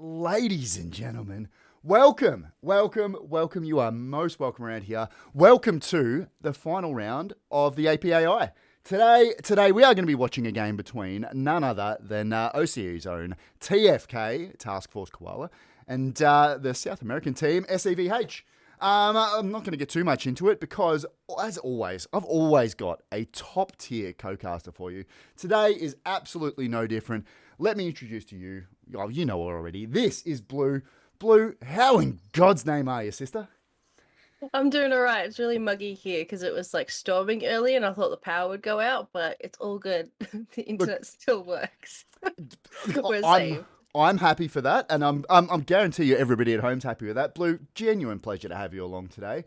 Ladies and gentlemen, welcome. You are most welcome around here. Welcome to the final round of the APAI. Today we are going to be watching a game between none other than OCE's own TFK, Task Force Koala, and the South American team, SEVH. I'm not going to get too much into it because, as always, I've always got a top-tier co-caster for you. Today is absolutely no different. Let me introduce to you, oh, you know already, this is Blue. Blue, how in God's name are you, sister? I'm doing all right. It's really muggy here because it was like storming early and I thought the power would go out, but it's all good. The Look, internet still works. We're I'm saved. I'm happy for that, and I'm guarantee you everybody at home's happy with that. Blue, genuine pleasure to have you along today.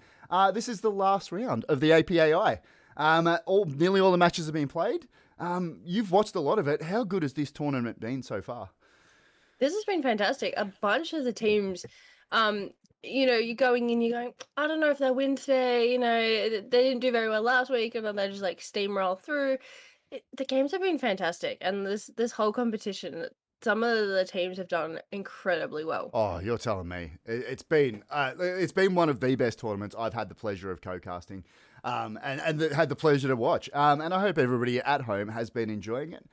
This is the last round of the APAI. Nearly all the matches have been played. You've watched a lot of it. How good has this tournament been so far? This has been fantastic. A bunch of the teams, you're going in, you're going, I don't know if they'll win today. They didn't do very well last week, and then they just like steamroll through. The games have been fantastic, and this whole competition, some of the teams have done incredibly well. Oh, you're telling me it's been one of the best tournaments I've had the pleasure of co-casting, and had the pleasure to watch. And I hope everybody at home has been enjoying it.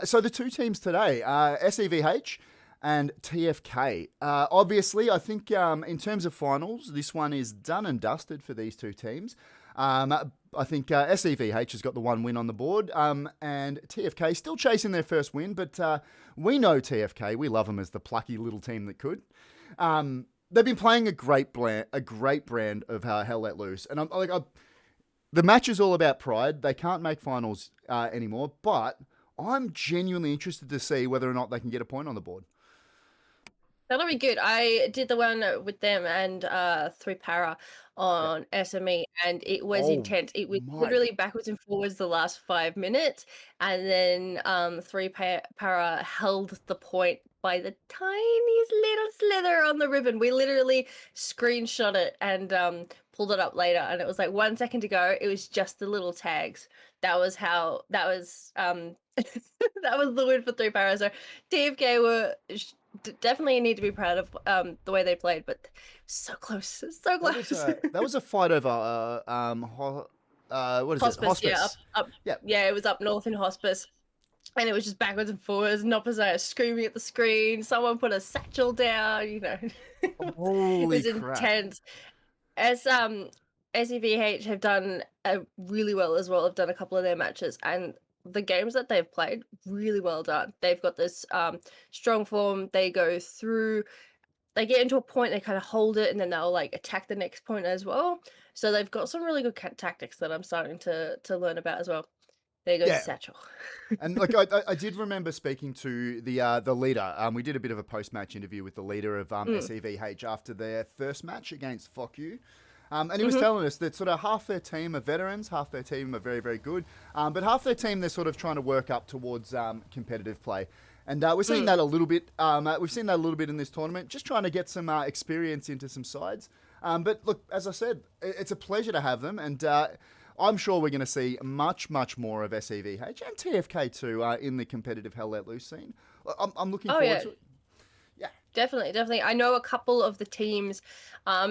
So the two teams today, SEVH and TFK. Obviously, I think in terms of finals, this one is done and dusted for these two teams. I think SEVH has got the one win on the board, and TFK still chasing their first win, but we know TFK. We love them as the plucky little team that could. They've been playing a great brand of Hell Let Loose, and the match is all about pride. They can't make finals anymore, but I'm genuinely interested to see whether or not they can get a point on the board. That'll be good. I did the one with them and 3 para Yeah. on SME, and it was Oh intense. It was my! literally backwards and forwards the last 5 minutes, and then 3 para held the point by the tiniest little slither on the ribbon. We literally screenshot it and pulled it up later, and it was like 1 second to go. It was just the little tags. That was how. That was that was the win for 3 para. So TFK were definitely need to be proud of the way they played, but so close, so That was close. a fight over what is it? Hospice, yeah, Hospice. up, Yeah. yeah, it was up north in Hospice, and it was just backwards and forwards. Nopazaya screaming at the screen. Someone put a satchel down. It Holy was crap! intense. As SEVH have done really well as well. Have done a couple of their matches, and the games that they've played really well done. They've got this strong form. They go through. They get into a point, they kind of hold it, and then they'll like attack the next point as well. So they've got some really good tactics that I'm starting to learn about as well. There goes the Yeah, satchel. and like I did remember speaking to the leader. We did a bit of a post match interview with the leader of Mm. SEVH after their first match against Fuck You. And he was Hmm. telling us that sort of half their team are veterans, half their team are very, very good, but half their team they're sort of trying to work up towards competitive play. And we're seeing Mm. that a little bit. We've seen that a little bit in this tournament, just trying to get some experience into some sides. But look, as I said, it's a pleasure to have them, and I'm sure we're going to see much, much more of SEVH and TFK too in the competitive Hell Let Loose scene. I'm looking Oh forward yeah, to it. Yeah, definitely. I know a couple of the teams.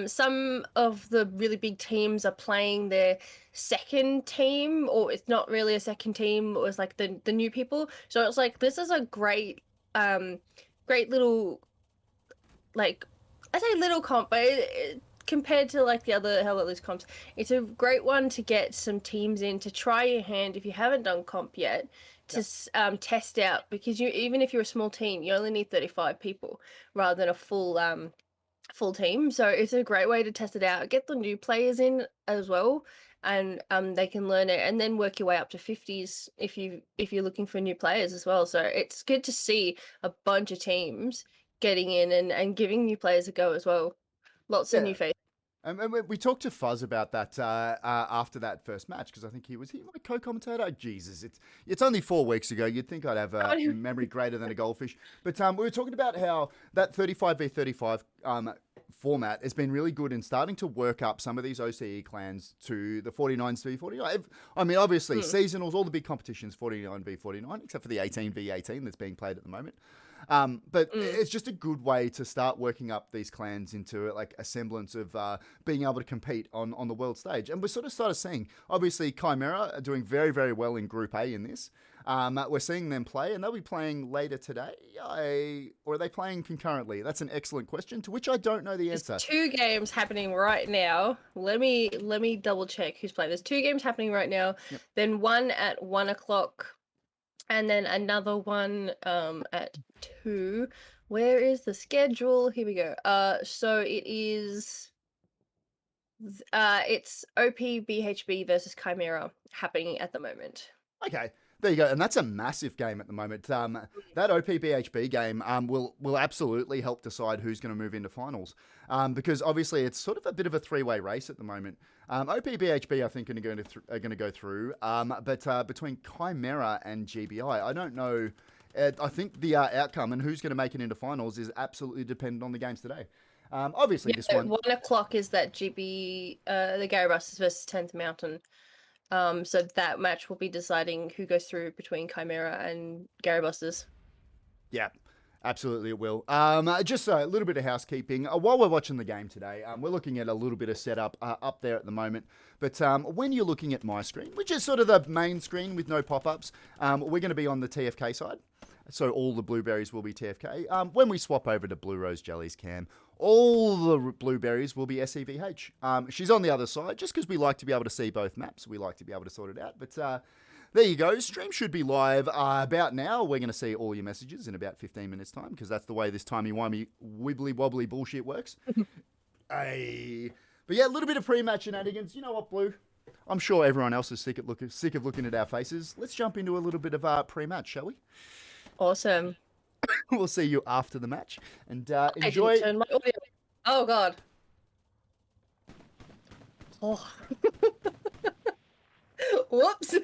Some of the really big teams are playing their second team, or it's not really a second team. It was like the new people. So it's like this is a great little, like, I say little comp, but compared to like the other Hell Let Loose comps, it's a great one to get some teams in to try your hand if you haven't done comp yet yeah, to test out, because you, even if you're a small team, you only need 35 people rather than a full team. So it's a great way to test it out, get the new players in as well, and they can learn it and then work your way up to 50s if you're looking for new players as well. So it's good to see a bunch of teams getting in and giving new players a go as well. Lots of yeah. new faces. And we talked to Fuzz about that after that first match because I think he was my co-commentator. Jesus, it's only 4 weeks ago. You'd think I'd have a memory greater than a goldfish. But we were talking about how that 35v35 format has been really good in starting to work up some of these OCE clans to the 49v49. I mean, obviously Mm. seasonals, all the big competitions 49v49, except for the 18v18 that's being played at the moment. But Mm. it's just a good way to start working up these clans into like a semblance of being able to compete on the world stage. And we're sort of started seeing, obviously, Chimera are doing very, very well in Group A in this. We're seeing them play, and they'll be playing later today. Or are they playing concurrently? That's an excellent question, to which I don't know the There's answer. 2 games happening right now. Let me double check who's playing. There's 2 games happening right now. Yep. Then one at 1 o'clock, and then another one at 2. Where is the schedule? Here we go. So it's OPBHB versus Chimera happening at the moment. Okay, there you go, and that's a massive game at the moment. That OPBHB game will absolutely help decide who's going to move into finals, because obviously it's sort of a bit of a three-way race at the moment. OPBHB I think are going to go through, but between Chimera and GBI, I don't know. I think the outcome and who's going to make it into finals is absolutely dependent on the games today. Obviously, this one. 1 o'clock is that the Garibusters versus 10th Mountain. So that match will be deciding who goes through between Chimera and Garibusters. Yeah, absolutely it will. Just a little bit of housekeeping. While we're watching the game today, we're looking at a little bit of setup up there at the moment. But when you're looking at my screen, which is sort of the main screen with no pop-ups, we're going to be on the TFK side. So all the blueberries will be TFK. When we swap over to BlueRoseJelly's cam, all the blueberries will be SEVH. She's on the other side, just because we like to be able to see both maps. We like to be able to sort it out. But there you go. Stream should be live about now. We're going to see all your messages in about 15 minutes' time, because that's the way this timey-wimey, wibbly-wobbly bullshit works. But yeah, a little bit of pre-match shenanigans. You know what, Blue? I'm sure everyone else is sick of looking at our faces. Let's jump into a little bit of pre-match, shall we? Awesome. We'll see you after the match, and I enjoy. didn't turn my audio. Oh god. Oh. Whoops.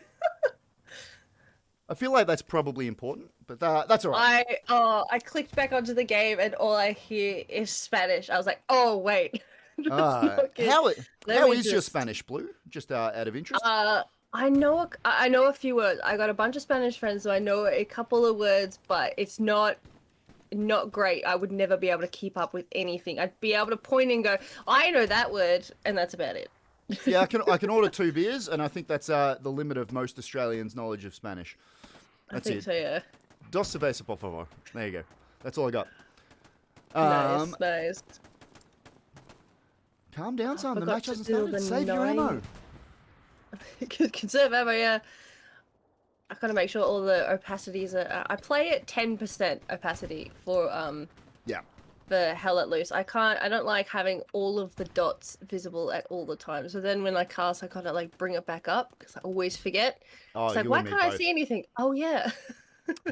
I feel like that's probably important, but that's all right. I clicked back onto the game and all I hear is Spanish. I was like, oh wait. That's not good. How Let me is your just- Spanish, Blue? Just out of interest. I know a few words. I got a bunch of Spanish friends, so I know a couple of words, but it's not great. I would never be able to keep up with anything. I'd be able to point and go, I know that word, and that's about it. Yeah, I can order 2 beers, and I think that's the limit of most Australians' knowledge of Spanish. That's I think it. so, yeah. Dos cerveza, por favor. There you go. That's all I got. Nice. Calm down, son. The forgot match to hasn't do started. the Save your 9. ammo. Conserve ammo, yeah. I gotta make sure all the opacities are. I play at 10% opacity for Yeah. the Hell Let Loose. I don't like having all of the dots visible at all the time. So then when I cast, I gotta like bring it back up because I always forget. Oh, It's like, you why and me can't I both. see anything? Oh yeah.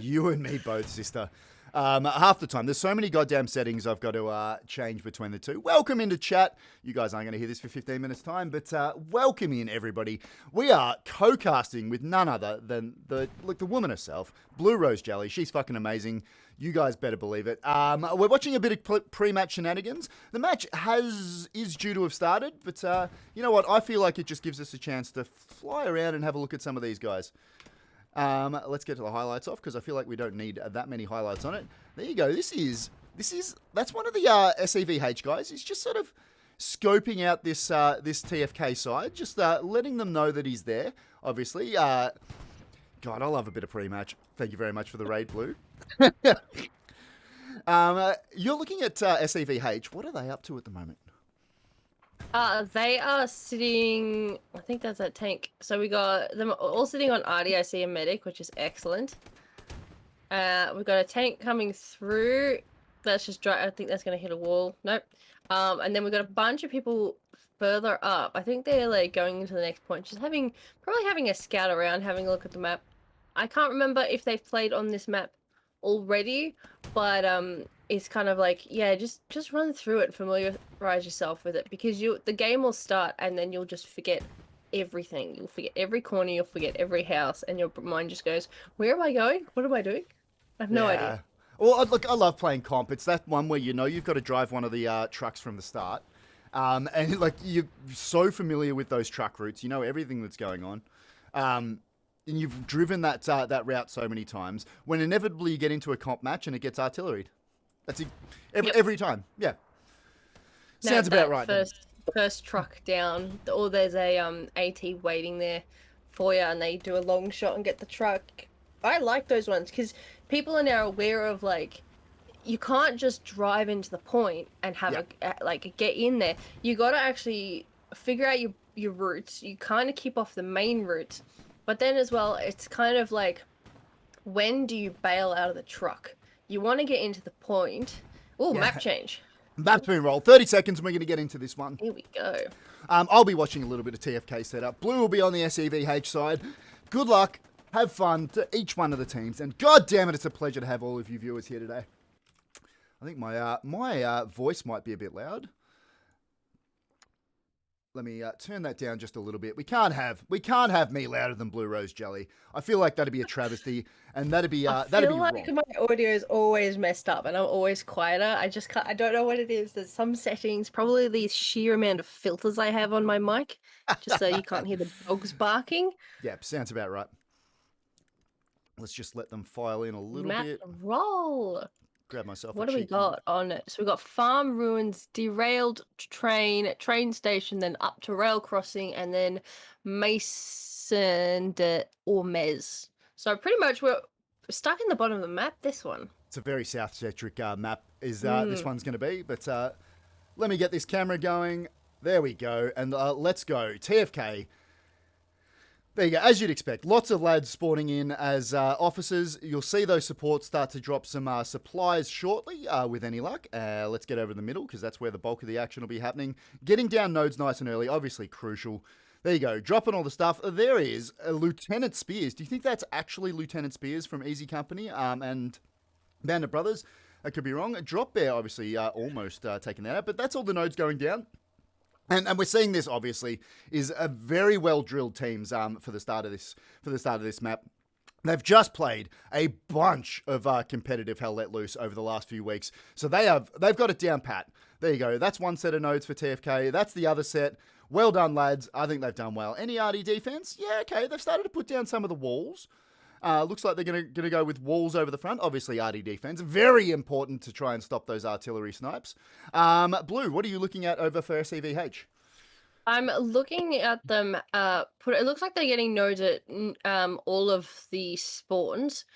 You and me both, sister. Half the time. There's so many goddamn settings I've got to change between the two. Welcome into chat. You guys aren't going to hear this for 15 minutes' time, but welcome in, everybody. We are co-casting with none other than the woman herself, BlueRoseJelly. She's fucking amazing. You guys better believe it. We're watching a bit of pre-match shenanigans. The match is due to have started, but you know what? I feel like it just gives us a chance to fly around and have a look at some of these guys. Let's get to the highlights off, because I feel like we don't need that many highlights on it. There you go. That's one of the SEVH guys. He's just sort of scoping out this TFK side, just letting them know that he's there. Obviously, God, I love a bit of pre-match. Thank you very much for the raid, Blue. You're looking at SEVH. What are they up to at the moment? They are sitting. I think that's that tank. So we got them all sitting on RDIC and medic, which is excellent. We've got a tank coming through. That's just dry. I think that's going to hit a wall. Nope. And then we've got a bunch of people further up. I think they're like going into the next point, just probably having a scout around, having a look at the map. I can't remember if they've played on this map already, but it's kind of like, yeah, just run through it, familiarize yourself with it, because the game will start and then you'll just forget everything. You'll forget every corner, you'll forget every house, and your mind just goes, where am I going? What am I doing? I have no idea. Well, look, I love playing comp. It's that one where you've got to drive one of the trucks from the start, and like you're so familiar with those truck routes, you know everything that's going on. and you've driven that route so many times, when inevitably you get into a comp match and it gets artilleried. That's every time. Yeah. Sounds about right. First truck down, or there's a AT waiting there for you, and they do a long shot and get the truck. I like those ones because people are now aware of like, you can't just drive into the point and have get in there. You got to actually figure out your routes. You kind of keep off the main routes, but then as well, it's kind of like, when do you bail out of the truck? You want to get into the point. Oh, map change. Map's been rolled. 30 seconds and we're going to get into this one. Here we go. I'll be watching a little bit of TFK setup. Blue will be on the SEVH side. Good luck. Have fun to each one of the teams. And god damn it, it's a pleasure to have all of you viewers here today. I think my voice might be a bit loud. Let me turn that down just a little bit. We can't have me louder than BlueRoseJelly. I feel like that'd be a travesty, and that'd be wrong. I feel like my audio is always messed up, and I'm always quieter. I just can't. I don't know what it is. There's some settings, probably the sheer amount of filters I have on my mic, just so you can't hear the dogs barking. Yeah, sounds about right. Let's just let them file in a little bit. Roll. Grab myself. What do we got on it? So we got farm ruins, derailed train station, then up to rail crossing, and then Mason de Ormez. So pretty much we're stuck in the bottom of the map. This one. It's a very South-centric map. Is this one's going to be? But let me get this camera going. There we go, and let's go. TFK. There you go, as you'd expect. Lots of lads spawning in as officers. You'll see those supports start to drop some supplies shortly, with any luck. Let's get over the middle, because that's where the bulk of the action will be happening. Getting down nodes nice and early, obviously crucial. There you go, dropping all the stuff. There is Lieutenant Spears. Do you think that's actually Lieutenant Spears from Easy Company and Band of Brothers? I could be wrong. Drop Bear, obviously, almost taking that out, but that's all the nodes going down. And we're seeing this, obviously, is a very well-drilled teams for the start of this map. They've just played a bunch of competitive Hell Let Loose over the last few weeks. So they've got it down pat. There you go. That's one set of nodes for TFK. That's the other set. Well done, lads. I think they've done well. Any RD defense? Yeah, okay. They've started to put down some of the walls. Looks like they're going to go with walls over the front. Obviously, RD defense. Very important to try and stop those artillery snipes. Blue, what are you looking at over for SEVH? I'm looking at them. It looks like they're getting nodes at all of the spawns,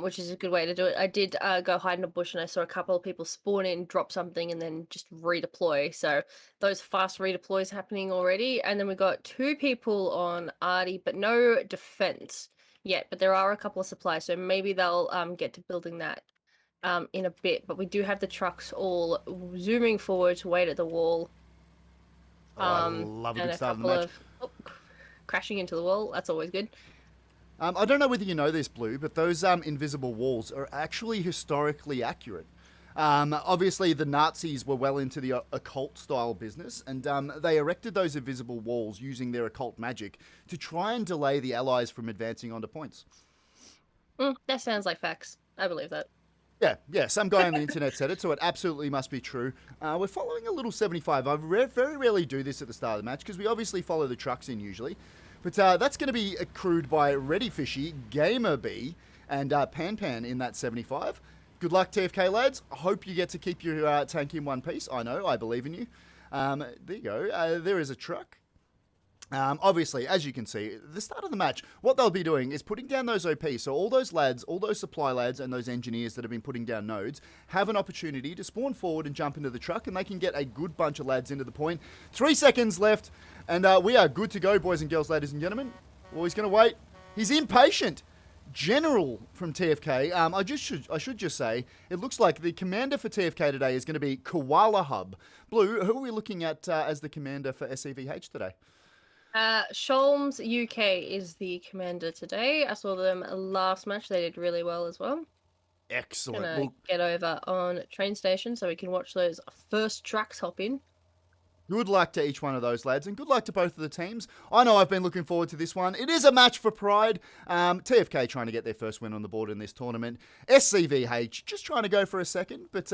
which is a good way to do it. I did go hide in a bush, and I saw a couple of people spawn in, drop something, and then just redeploy. So those fast redeploys happening already. And then we got 2 people on Arty, but no defense yet. But there are a couple of supplies, so maybe they'll get to building that in a bit. But we do have the trucks all zooming forward to wait at the wall. I love a good start of the match. Crashing into the wall, that's always good. I don't know whether you know this, Blue, but those invisible walls are actually historically accurate. Obviously, the Nazis were well into the occult-style business, and they erected those invisible walls using their occult magic to try and delay the Allies from advancing onto points. That sounds like facts. I believe that. Yeah, some guy on the internet said it, so it absolutely must be true. We're following a little 75. I very rarely do this at the start of the match, because we obviously follow the trucks in usually. But that's going to be accrued by Ready Fishy, Gamer B, and Pan in that 75. Good luck, TFK lads. I hope you get to keep your tank in one piece. I know, I believe in you. There you go. There is a truck. Obviously, as you can see, the start of the match, what they'll be doing is putting down those OPs. So all those lads, all those supply lads and those engineers that have been putting down nodes have an opportunity to spawn forward and jump into the truck, and they can get a good bunch of lads into the point. 3 seconds left, and we are good to go, boys and girls, ladies and gentlemen. Oh, he's going to wait. He's impatient. General from TFK. I should just say, it looks like the commander for TFK today is going to be Koala Hub. Blue, who are we looking at as the commander for SEVH today? Sholmes UK is the commander today. I saw them last match. They did really well as well. Excellent. Gonna get over on train station so we can watch those first trucks hop in. Good luck to each one of those lads, and good luck to both of the teams. I know I've been looking forward to this one. It is a match for pride. TFK trying to get their first win on the board in this tournament. SCVH just trying to go for a second, but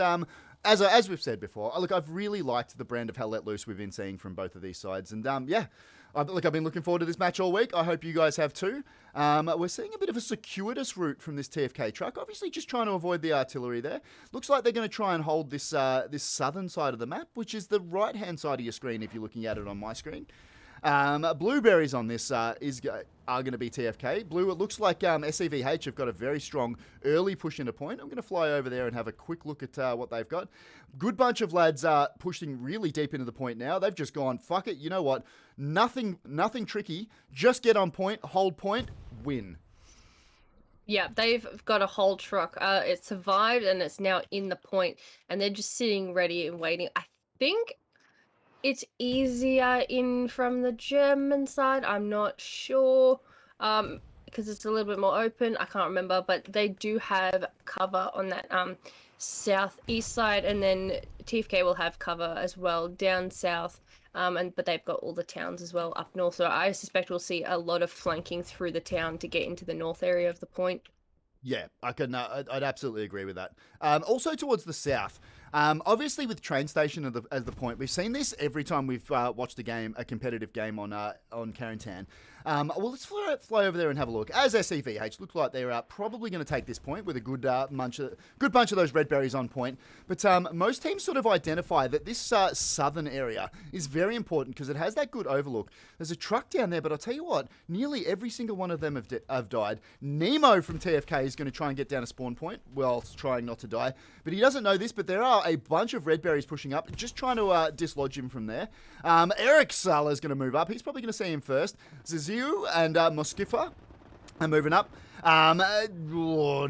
as we've said before, look, I've really liked the brand of hell let loose we've been seeing from both of these sides, and I've been looking forward to this match all week. I hope you guys have too. We're seeing a bit of a circuitous route from this TFK truck, obviously just trying to avoid the artillery there. Looks like they're going to try and hold this this southern side of the map, which is the right-hand side of your screen if you're looking at it on my screen. Blueberries on this are going to be TFK. Blue, it looks like SEVH have got a very strong early push into point. I'm going to fly over there and have a quick look at what they've got. Good bunch of lads pushing really deep into the point now. They've just gone, fuck it, you know what? Nothing tricky. Just get on point, hold point, win. Yeah, they've got a whole truck. It survived and it's now in the point, and they're just sitting ready and waiting. I think it's easier in from the German side. I'm not sure, because it's a little bit more open. I can't remember, but they do have cover on that southeast side, and then TFK will have cover as well down south. But they've got all the towns as well up north. So I suspect we'll see a lot of flanking through the town to get into the north area of the point. Yeah, I'd absolutely agree with that. Also towards the south, obviously with train station as the point, we've seen this every time we've watched a competitive game on Carentan. Well, let's fly over there and have a look. As SEVH look like they're probably going to take this point with a good bunch of those red berries on point. But most teams sort of identify that this southern area is very important because it has that good overlook. There's a truck down there, but I'll tell you what, nearly every single one of them have died. Nemo from TFK is going to try and get down a spawn point whilst trying not to die. But he doesn't know this, but there are a bunch of red berries pushing up, just trying to dislodge him from there. Eric Sala is going to move up. He's probably going to see him first. Zaziu and Moskifa are moving up.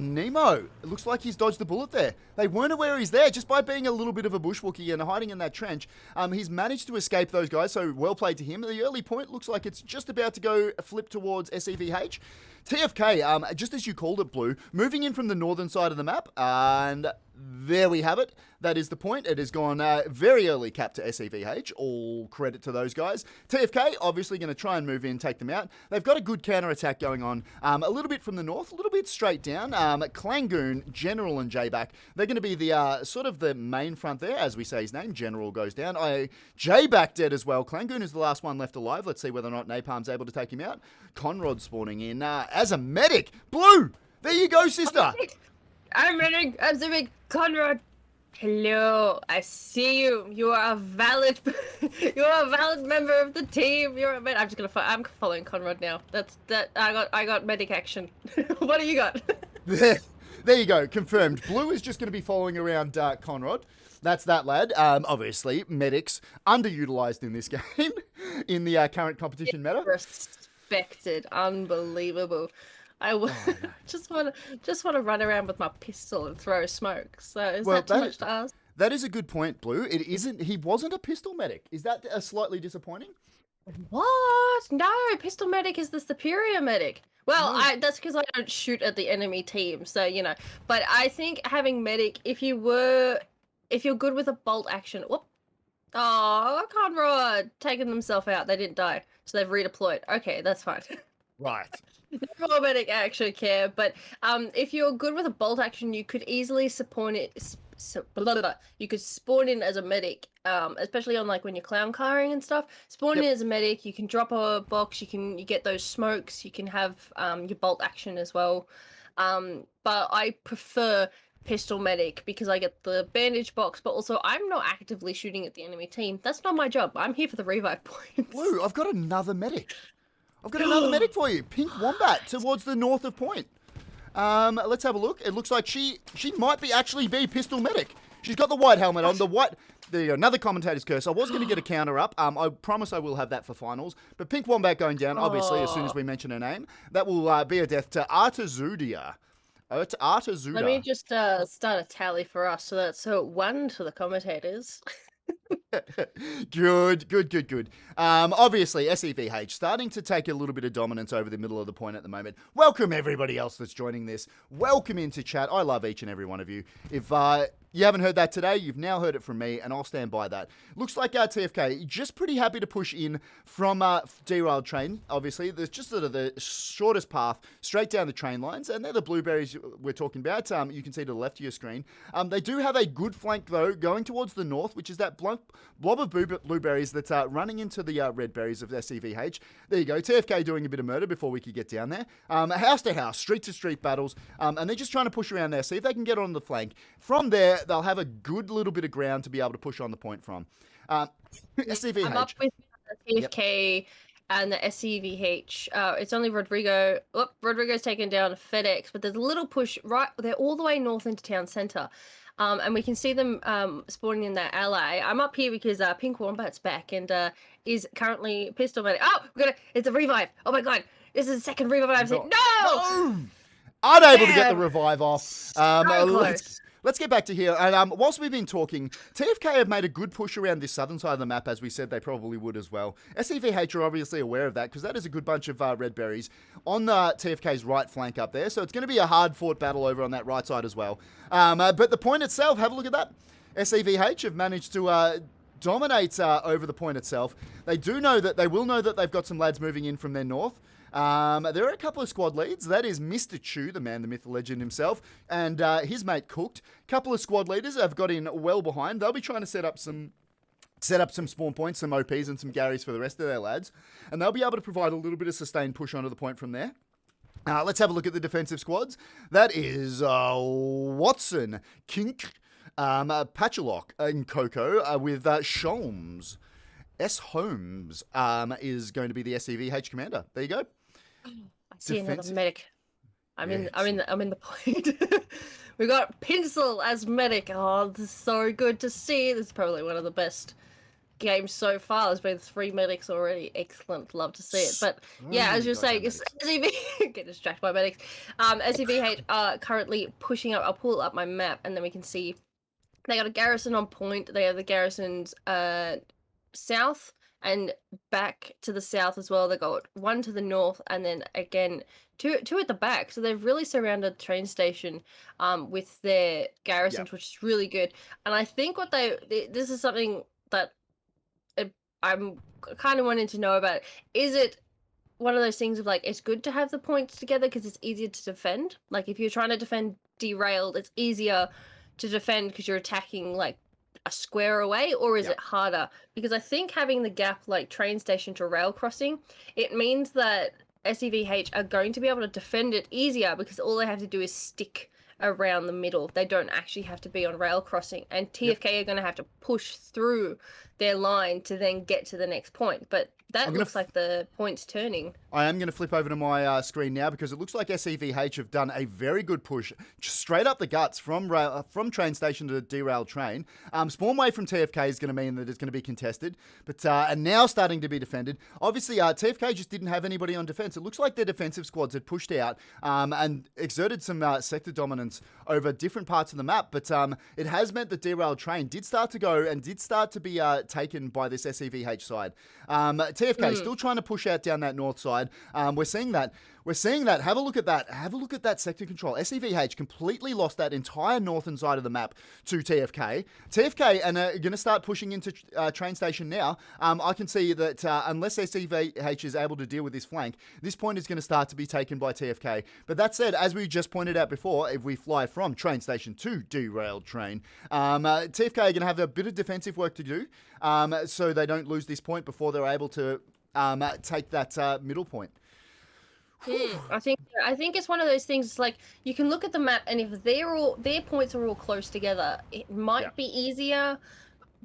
Nemo, it looks like he's dodged the bullet there. They weren't aware he's there just by being a little bit of a bushwookie and hiding in that trench. He's managed to escape those guys, so well played to him. The early point looks like it's just about to go flip towards SEVH. TFK, just as you called it, Blue, moving in from the northern side of the map, and there we have it. That is the point. It has gone very early cap to SEVH. All credit to those guys. TFK, obviously going to try and move in, take them out. They've got a good counter-attack going on. A little bit from the north, a little bit straight down. Klangoon, General, and J-Back, they're going to be the sort of the main front there, as we say his name. General goes down. J-Back dead as well. Klangoon is the last one left alive. Let's see whether or not Napalm's able to take him out. Conrad spawning in as a medic. Blue, there you go, sister. I'm medic. I'm the big Conrad. Hello, I see you. You are a valid, member of the team. You're a med. I'm following Conrad now. I got medic action. What do you got? There you go. Confirmed. Blue is just going to be following around Conrad. That's that lad. Obviously, medics underutilized in this game in the current competition meta. Respected, unbelievable. Just want to run around with my pistol and throw smoke. So is that too much to ask? That is a good point, Blue. It isn't. He wasn't a pistol medic. Is that slightly disappointing? What? No, pistol medic is the superior medic. Well, no. That's because I don't shoot at the enemy team, so you know. But I think having medic, if you're good with a bolt action. Whoop. Oh, Conrad taking themselves out. They didn't die, so they've redeployed. Okay, that's fine. Right. No medic actually care, but if you're good with a bolt action, you could easily spawn it. You could spawn in as a medic, especially on like when you're clown carring and stuff. Spawn in as a medic. You can drop a box. You get those smokes. You can have your bolt action as well. But I prefer pistol medic because I get the bandage box, but also I'm not actively shooting at the enemy team. That's not my job. I'm here for the revive points. Blue, I've got another medic. I've got another medic for you. Pink Wombat towards the north of point. Let's have a look. It looks like she might actually be pistol medic. She's got the white helmet on. The white. There you go. Another commentator's curse. I was going to get a counter up. I promise I will have that for finals. But Pink Wombat going down, obviously, as soon as we mention her name. That will be a death to Artazudia. Artazuda. Let me just start a tally for us. So that's 1 to the commentators. Good. Obviously, SEVH starting to take a little bit of dominance over the middle of the point at the moment. Welcome everybody else that's joining this. Welcome into chat. I love each and every one of you. If You haven't heard that today. You've now heard it from me, and I'll stand by that. Looks like TFK just pretty happy to push in from derailed train. Obviously, there's just sort of the shortest path straight down the train lines, and they're the blueberries we're talking about. You can see to the left of your screen. They do have a good flank though, going towards the north, which is that blob of blueberries that's running into the red berries of SEVH. There you go. TFK doing a bit of murder before we could get down there. House to house, street to street battles, and they're just trying to push around there, see if they can get on the flank. From there, they'll have a good little bit of ground to be able to push on the point from. SEVH. I'm up with the TFK and the SEVH. It's only Rodrigo. Oh, Rodrigo's taken down FedEx, but there's a little push right. They're all the way north into town centre. And we can see them spawning in that ally. I'm up here because Pink Wombat's back and is currently pistol medic. Oh, it's a revive. Oh my god. This is the second revive I've seen. No! Unable to get the revive off. So Let's get back to here. And whilst we've been talking, TFK have made a good push around this southern side of the map, as we said they probably would as well. SEVH are obviously aware of that because that is a good bunch of red berries on TFK's right flank up there. So it's going to be a hard-fought battle over on that right side as well. But the point itself, have a look at that. SEVH have managed to dominate over the point itself. They will know that they've got some lads moving in from their north. There are a couple of squad leads. That is Mr. Chu, the man, the myth, the legend himself, and his mate Cooked. Couple of squad leaders have got in well behind. They'll be trying to set up some spawn points, some OPs, and some Garys for the rest of their lads, and they'll be able to provide a little bit of sustained push onto the point from there. Let's have a look at the defensive squads. That is Watson, Kink, Patchalock, and Coco with Sholmes. S. Holmes is going to be the SEVH commander. There you go. I see another medic. I'm in the point. We got Pinsel as medic. Oh, this is so good to see. This is probably one of the best games so far. There's been 3 medics already. Excellent. Love to see it. But yeah, as you're saying, get distracted by medics. SEVH are currently pushing up. I'll pull up my map and then we can see they got a garrison on point. They have the garrisons south and back to the south as well. They got one to the north and then again two at the back. So they've really surrounded the train station with their garrisons, which is really good. And I think this is something that I'm kind of wanting to know about. Is it one of those things of like, it's good to have the points together because it's easier to defend? Like if you're trying to defend derailed, it's easier to defend because you're attacking like a square away, or is it harder? Because I think having the gap like train station to rail crossing, it means that SEVH are going to be able to defend it easier because all they have to do is stick around the middle. They don't actually have to be on rail crossing, and TFK are going to have to push through their line to then get to the next point. But that looks like the point's turning. I am going to flip over to my screen now because it looks like SEVH have done a very good push straight up the guts from train station to the derailed train. Spawn wave from TFK is going to mean that it's going to be contested, but and now starting to be defended. Obviously, TFK just didn't have anybody on defense. It looks like their defensive squads had pushed out and exerted some sector dominance over different parts of the map, but it has meant the derailed train did start to go and did start to be taken by this SEVH side. TFK still trying to push out down that north side. We're seeing that. Have a look at that. Have a look at that sector control. SEVH completely lost that entire northern side of the map to TFK. TFK and are going to start pushing into train station now. I can see that unless SEVH is able to deal with this flank, this point is going to start to be taken by TFK. But that said, as we just pointed out before, if we fly from train station to derailed train, TFK are going to have a bit of defensive work to do so they don't lose this point before they're able to take that middle point. I think it's one of those things. It's like you can look at the map, and if their points are all close together, it might be easier,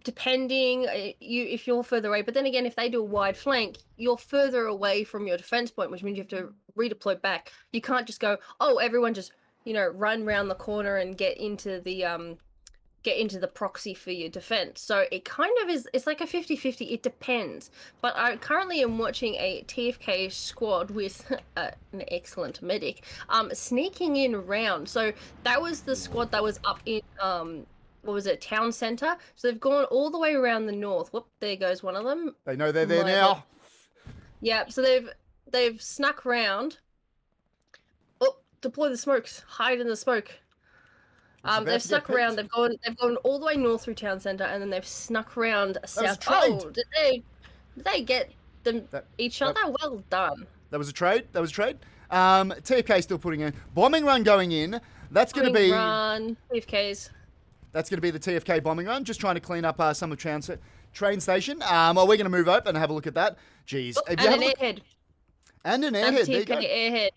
depending if you're further away. But then again, if they do a wide flank, you're further away from your defense point, which means you have to redeploy back. You can't just go, everyone just run round the corner and get into the proxy for your defense. So it kind of is, it's like a 50-50. It depends. But I currently am watching a TFK squad with an excellent medic sneaking in around. So that was the squad that was up in town center. So they've gone all the way around the north. Whoop, there goes one of them. They know they're there now. Yeah, so they've snuck round. Oh, deploy the smokes. Hide in the smoke. It's about They've to get snuck around. peaked. They've gone all the way north through town centre, and then they've snuck around That was a south. trade. Oh, did they get them That, each that, other? Well done. that was a trade. That was a trade. TFK still putting in. Bombing run going in. That's going to Bombing be run, TFKs. That's going to be the TFK bombing run. Just trying to clean up some of train station. We're going to move up and have a look at that. Jeez. Oh, If you and have an a look, airhead. and an That's airhead. There you TFK go. airhead.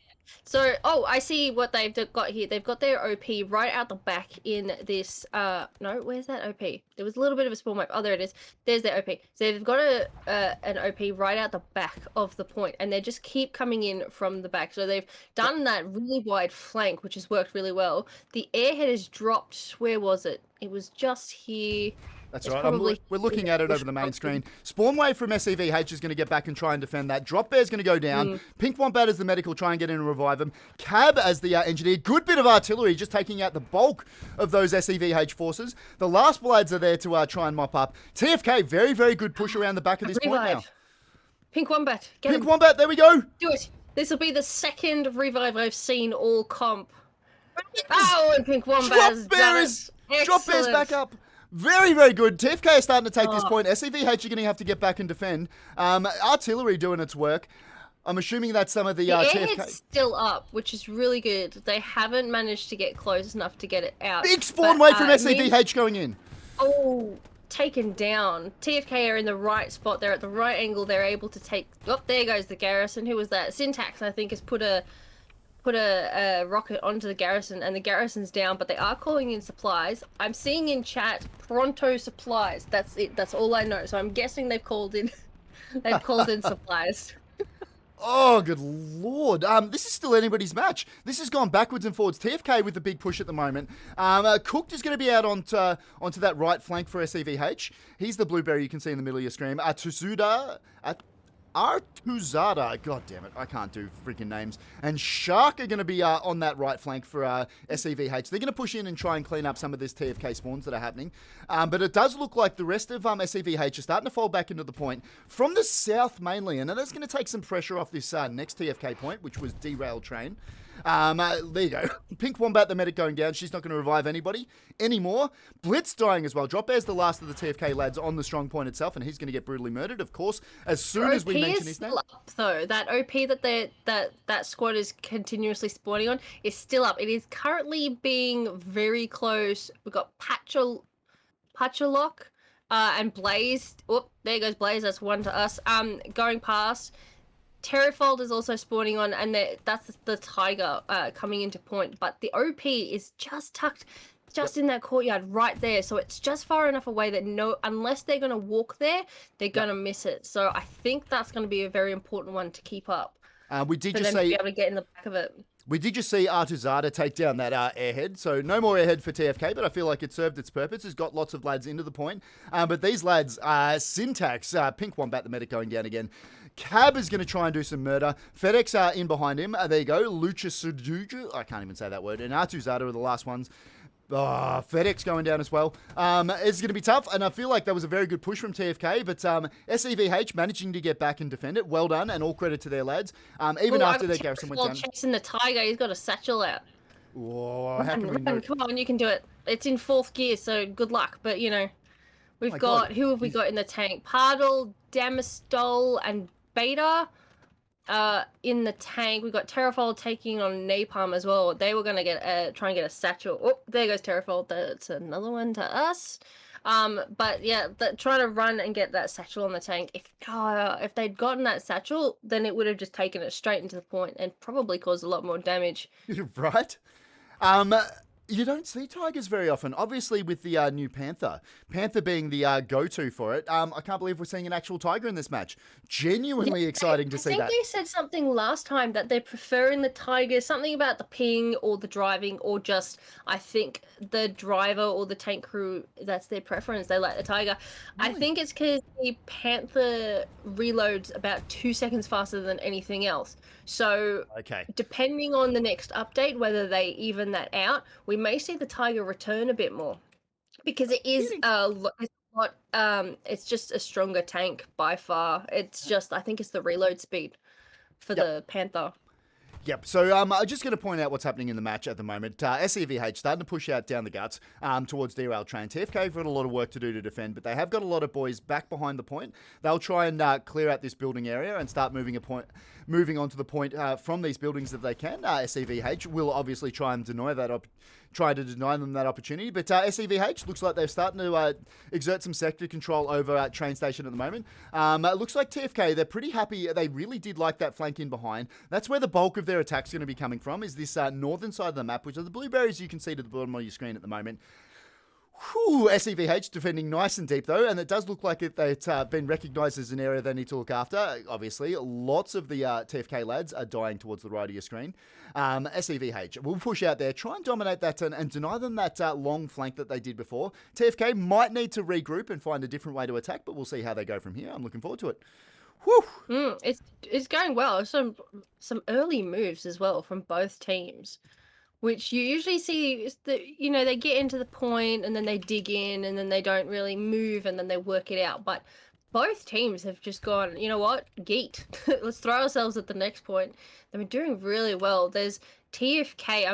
So, I see what they've got here. They've got their OP right out the back in this, no, where's that OP? There was a little bit of a spawn map. Oh, there it is. There's their OP. So they've got an OP right out the back of the point, and they just keep coming in from the back. So they've done that really wide flank, which has worked really well. The airhead has dropped, where was it? It was just here. That's It's right. probably We're looking at it over the main screen. Spawn Wave from SEVH is going to get back and try and defend that. Drop Bear's going to go down. Pink Wombat as the medical, try and get in and revive him. Cab as the engineer. Good bit of artillery, just taking out the bulk of those SEVH forces. The last blades are there to try and mop up. TFK, very, very good push around the back of this point now. Pink Wombat. Pink Wombat, there we go. Do it. This will be the second revive I've seen all comp. Oh, and Pink Wombat has done it. Drop Bear's back up. Very, very good. TFK is starting to take this point. SEVH are going to have to get back and defend. Artillery doing its work. I'm assuming that's some of the TFK. Airhead's still up, which is really good. They haven't managed to get close enough to get it out. Big spawn wave from SEVH going in. Oh, taken down. TFK are in the right spot. They're at the right angle. They're able to take... Oh, there goes the garrison. Who was that? Syntax, I think, has put a rocket onto the garrison, and the garrison's down, but they are calling in supplies. I'm seeing in chat pronto supplies. That's it. That's all I know. So I'm guessing they've called in supplies. Oh, good lord. This is still anybody's match. This has gone backwards and forwards. TFK with the big push at the moment. Cooked is going to be out onto that right flank for SEVH. He's the blueberry you can see in the middle of your screen. Artuzada, god damn it, I can't do freaking names. And Shark are going to be on that right flank for SEVH. They're going to push in and try and clean up some of this TFK spawns that are happening. But it does look like the rest of SEVH are starting to fall back into the point from the south mainly, and that's going to take some pressure off this next TFK point, which was derailed train. There you go. Pink Wombat, the medic, going down. She's not going to revive anybody anymore. Blitz dying as well. Drop Bear's the last of the TFK lads on the strong point itself, and he's going to get brutally murdered, of course, as soon as we mention his name. Up, though. That OP that squad is continuously spawning on is still up. It is currently being very close. We've got Patchalock and Blaze. Oh, there goes Blaze. That's one to us. Going past. Terrafold is also spawning on, and that's the Tiger coming into point. But the OP is just tucked in that courtyard right there. So it's just far enough away that unless they're going to walk there, they're going to miss it. So I think that's going to be a very important one to keep up. We did for just them say... to be able to get in the back of it. We did just see Artuzada take down that airhead, so no more airhead for TFK, but I feel like it served its purpose. It's got lots of lads into the point. But these lads, Syntax, Pink Wombat, the medic, going down again. Cab is going to try and do some murder. FedEx are in behind him. There you go. Lucha Suduju. I can't even say that word. And Artuzada are the last ones. FedEx going down as well. It's going to be tough, and I feel like that was a very good push from TFK, but SEVH managing to get back and defend it. Well done, and all credit to their lads. Even after their garrison went down. Chasing the Tiger, he's got a satchel out. Whoa, run, come on, you can do it. It's in 4th gear, so good luck. But, you know, we've got... Who have we got in the tank? Pardal, Damastol, and Beta. In the tank, we've got Terrafold taking on Napalm as well. They were gonna try and get a satchel. Oh, there goes Terrafold. That's another one to us. But yeah, trying to run and get that satchel on the tank. If they'd gotten that satchel, then it would have just taken it straight into the point and probably caused a lot more damage. Right. You don't see tigers very often, obviously with the new Panther. Panther being the go-to for it. I can't believe we're seeing an actual tiger in this match. Genuinely exciting to see that. I think they said something last time that they're preferring the tiger, something about the ping or the driving or just, I think, the driver or the tank crew, that's their preference. They like the tiger. Really? I think it's because the Panther reloads about 2 seconds faster than anything else. So, depending on the next update, whether they even that out, we may see the Tiger return a bit more, because it is it's just a stronger tank by far. It's just, I think it's the reload speed for the Panther. Yep. So I'm just going to point out what's happening in the match at the moment. SEVH starting to push out down the guts towards derail train. TFK have got a lot of work to do to defend, but they have got a lot of boys back behind the point. They'll try and clear out this building area and start moving on to the point from these buildings if they can. SEVH will obviously try and deny them that opportunity, but SEVH looks like they're starting to exert some sector control over train station at the moment. It looks like TFK, they're pretty happy. They really did like that flank in behind. That's where the bulk of their attack's going to be coming from, is this northern side of the map, which are the blueberries you can see to the bottom of your screen at the moment. Whew, SEVH defending nice and deep though, and it does look like it's been recognised as an area they need to look after. Obviously, lots of the TFK lads are dying towards the right of your screen. SEVH will push out there, try and dominate that and deny them that long flank that they did before. TFK might need to regroup and find a different way to attack, but we'll see how they go from here. I'm looking forward to it. Whew. It's going well. Some early moves as well from both teams, which you usually see is that, they get into the point and then they dig in and then they don't really move and then they work it out. But both teams have just gone, you know what, geet. Let's throw ourselves at the next point. They've been doing really well. There's TFK.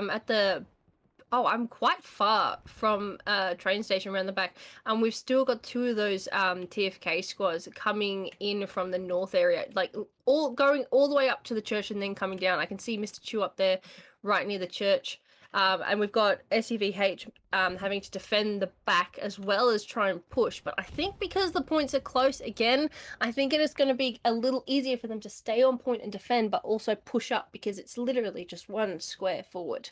I'm quite far from train station around the back, and we've still got two of those TFK squads coming in from the north area, like going all the way up to the church and then coming down. I can see Mr. Chu up there right near the church. And we've got SEVH having to defend the back as well as try and push. But I think because the points are close, again, I think it is going to be a little easier for them to stay on point and defend, but also push up because it's literally just one square forward.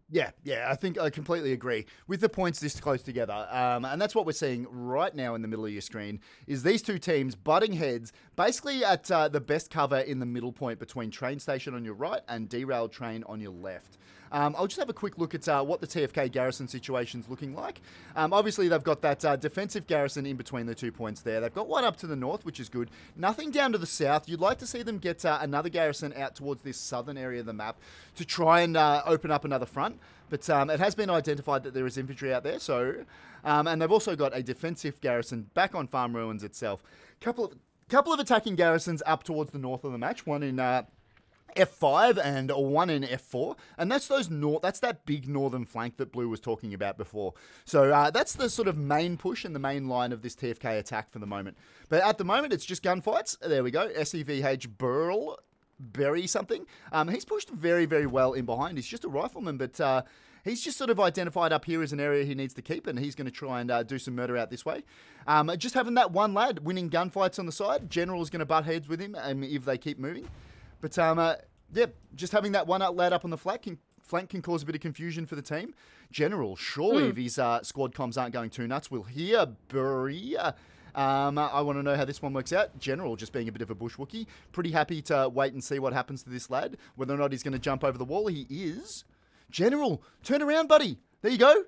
Yeah, I think I completely agree with the points this close together. And that's what we're seeing right now in the middle of your screen is these two teams butting heads basically at the best cover in the middle point between train station on your right and derailed train on your left. I'll just have a quick look at what the TFK garrison situation's looking like. Obviously, they've got that defensive garrison in between the 2 points there. They've got one up to the north, which is good. Nothing down to the south. You'd like to see them get another garrison out towards this southern area of the map to try and open up another front. But it has been identified that there is infantry out there. So, and they've also got a defensive garrison back on Farm Ruins itself. Couple of attacking garrisons up towards the north of the match. One in F5 and one in F4, and that's that big northern flank that Blue was talking about before. So that's the sort of main push and the main line of this TFK attack for the moment. But at the moment, it's just gunfights. There we go. SEVH Berry something. He's pushed very, very well in behind. He's just a rifleman, but he's just sort of identified up here as an area he needs to keep, and he's going to try and do some murder out this way. Just having that one lad winning gunfights on the side. General's going to butt heads with him if they keep moving. But, just having that one lad up on the flank can cause a bit of confusion for the team. General, surely if his squad comms aren't going too nuts, we'll hear Burry. I want to know how this one works out. General just being a bit of a bush Wookie. Pretty happy to wait and see what happens to this lad. Whether or not he's going to jump over the wall. He is. General, turn around, buddy. There you go.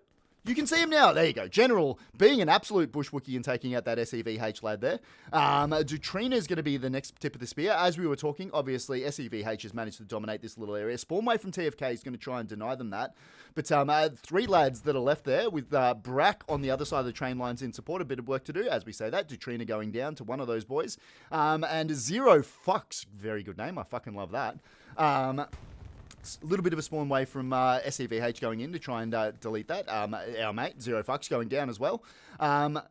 You can see him now. There you go. General being an absolute bush Wookie and taking out that SEVH lad there. Dutrina is going to be the next tip of the spear. As we were talking, obviously, SEVH has managed to dominate this little area. Spawnway from TFK is going to try and deny them that. But three lads that are left there with Brack on the other side of the train lines in support. A bit of work to do, as we say that. Dutrina going down to one of those boys. And Zero Fucks. Very good name. I fucking love that. A little bit of a spawn way from SEVH going in to try and delete that. Our mate, Zero Fucks, going down as well.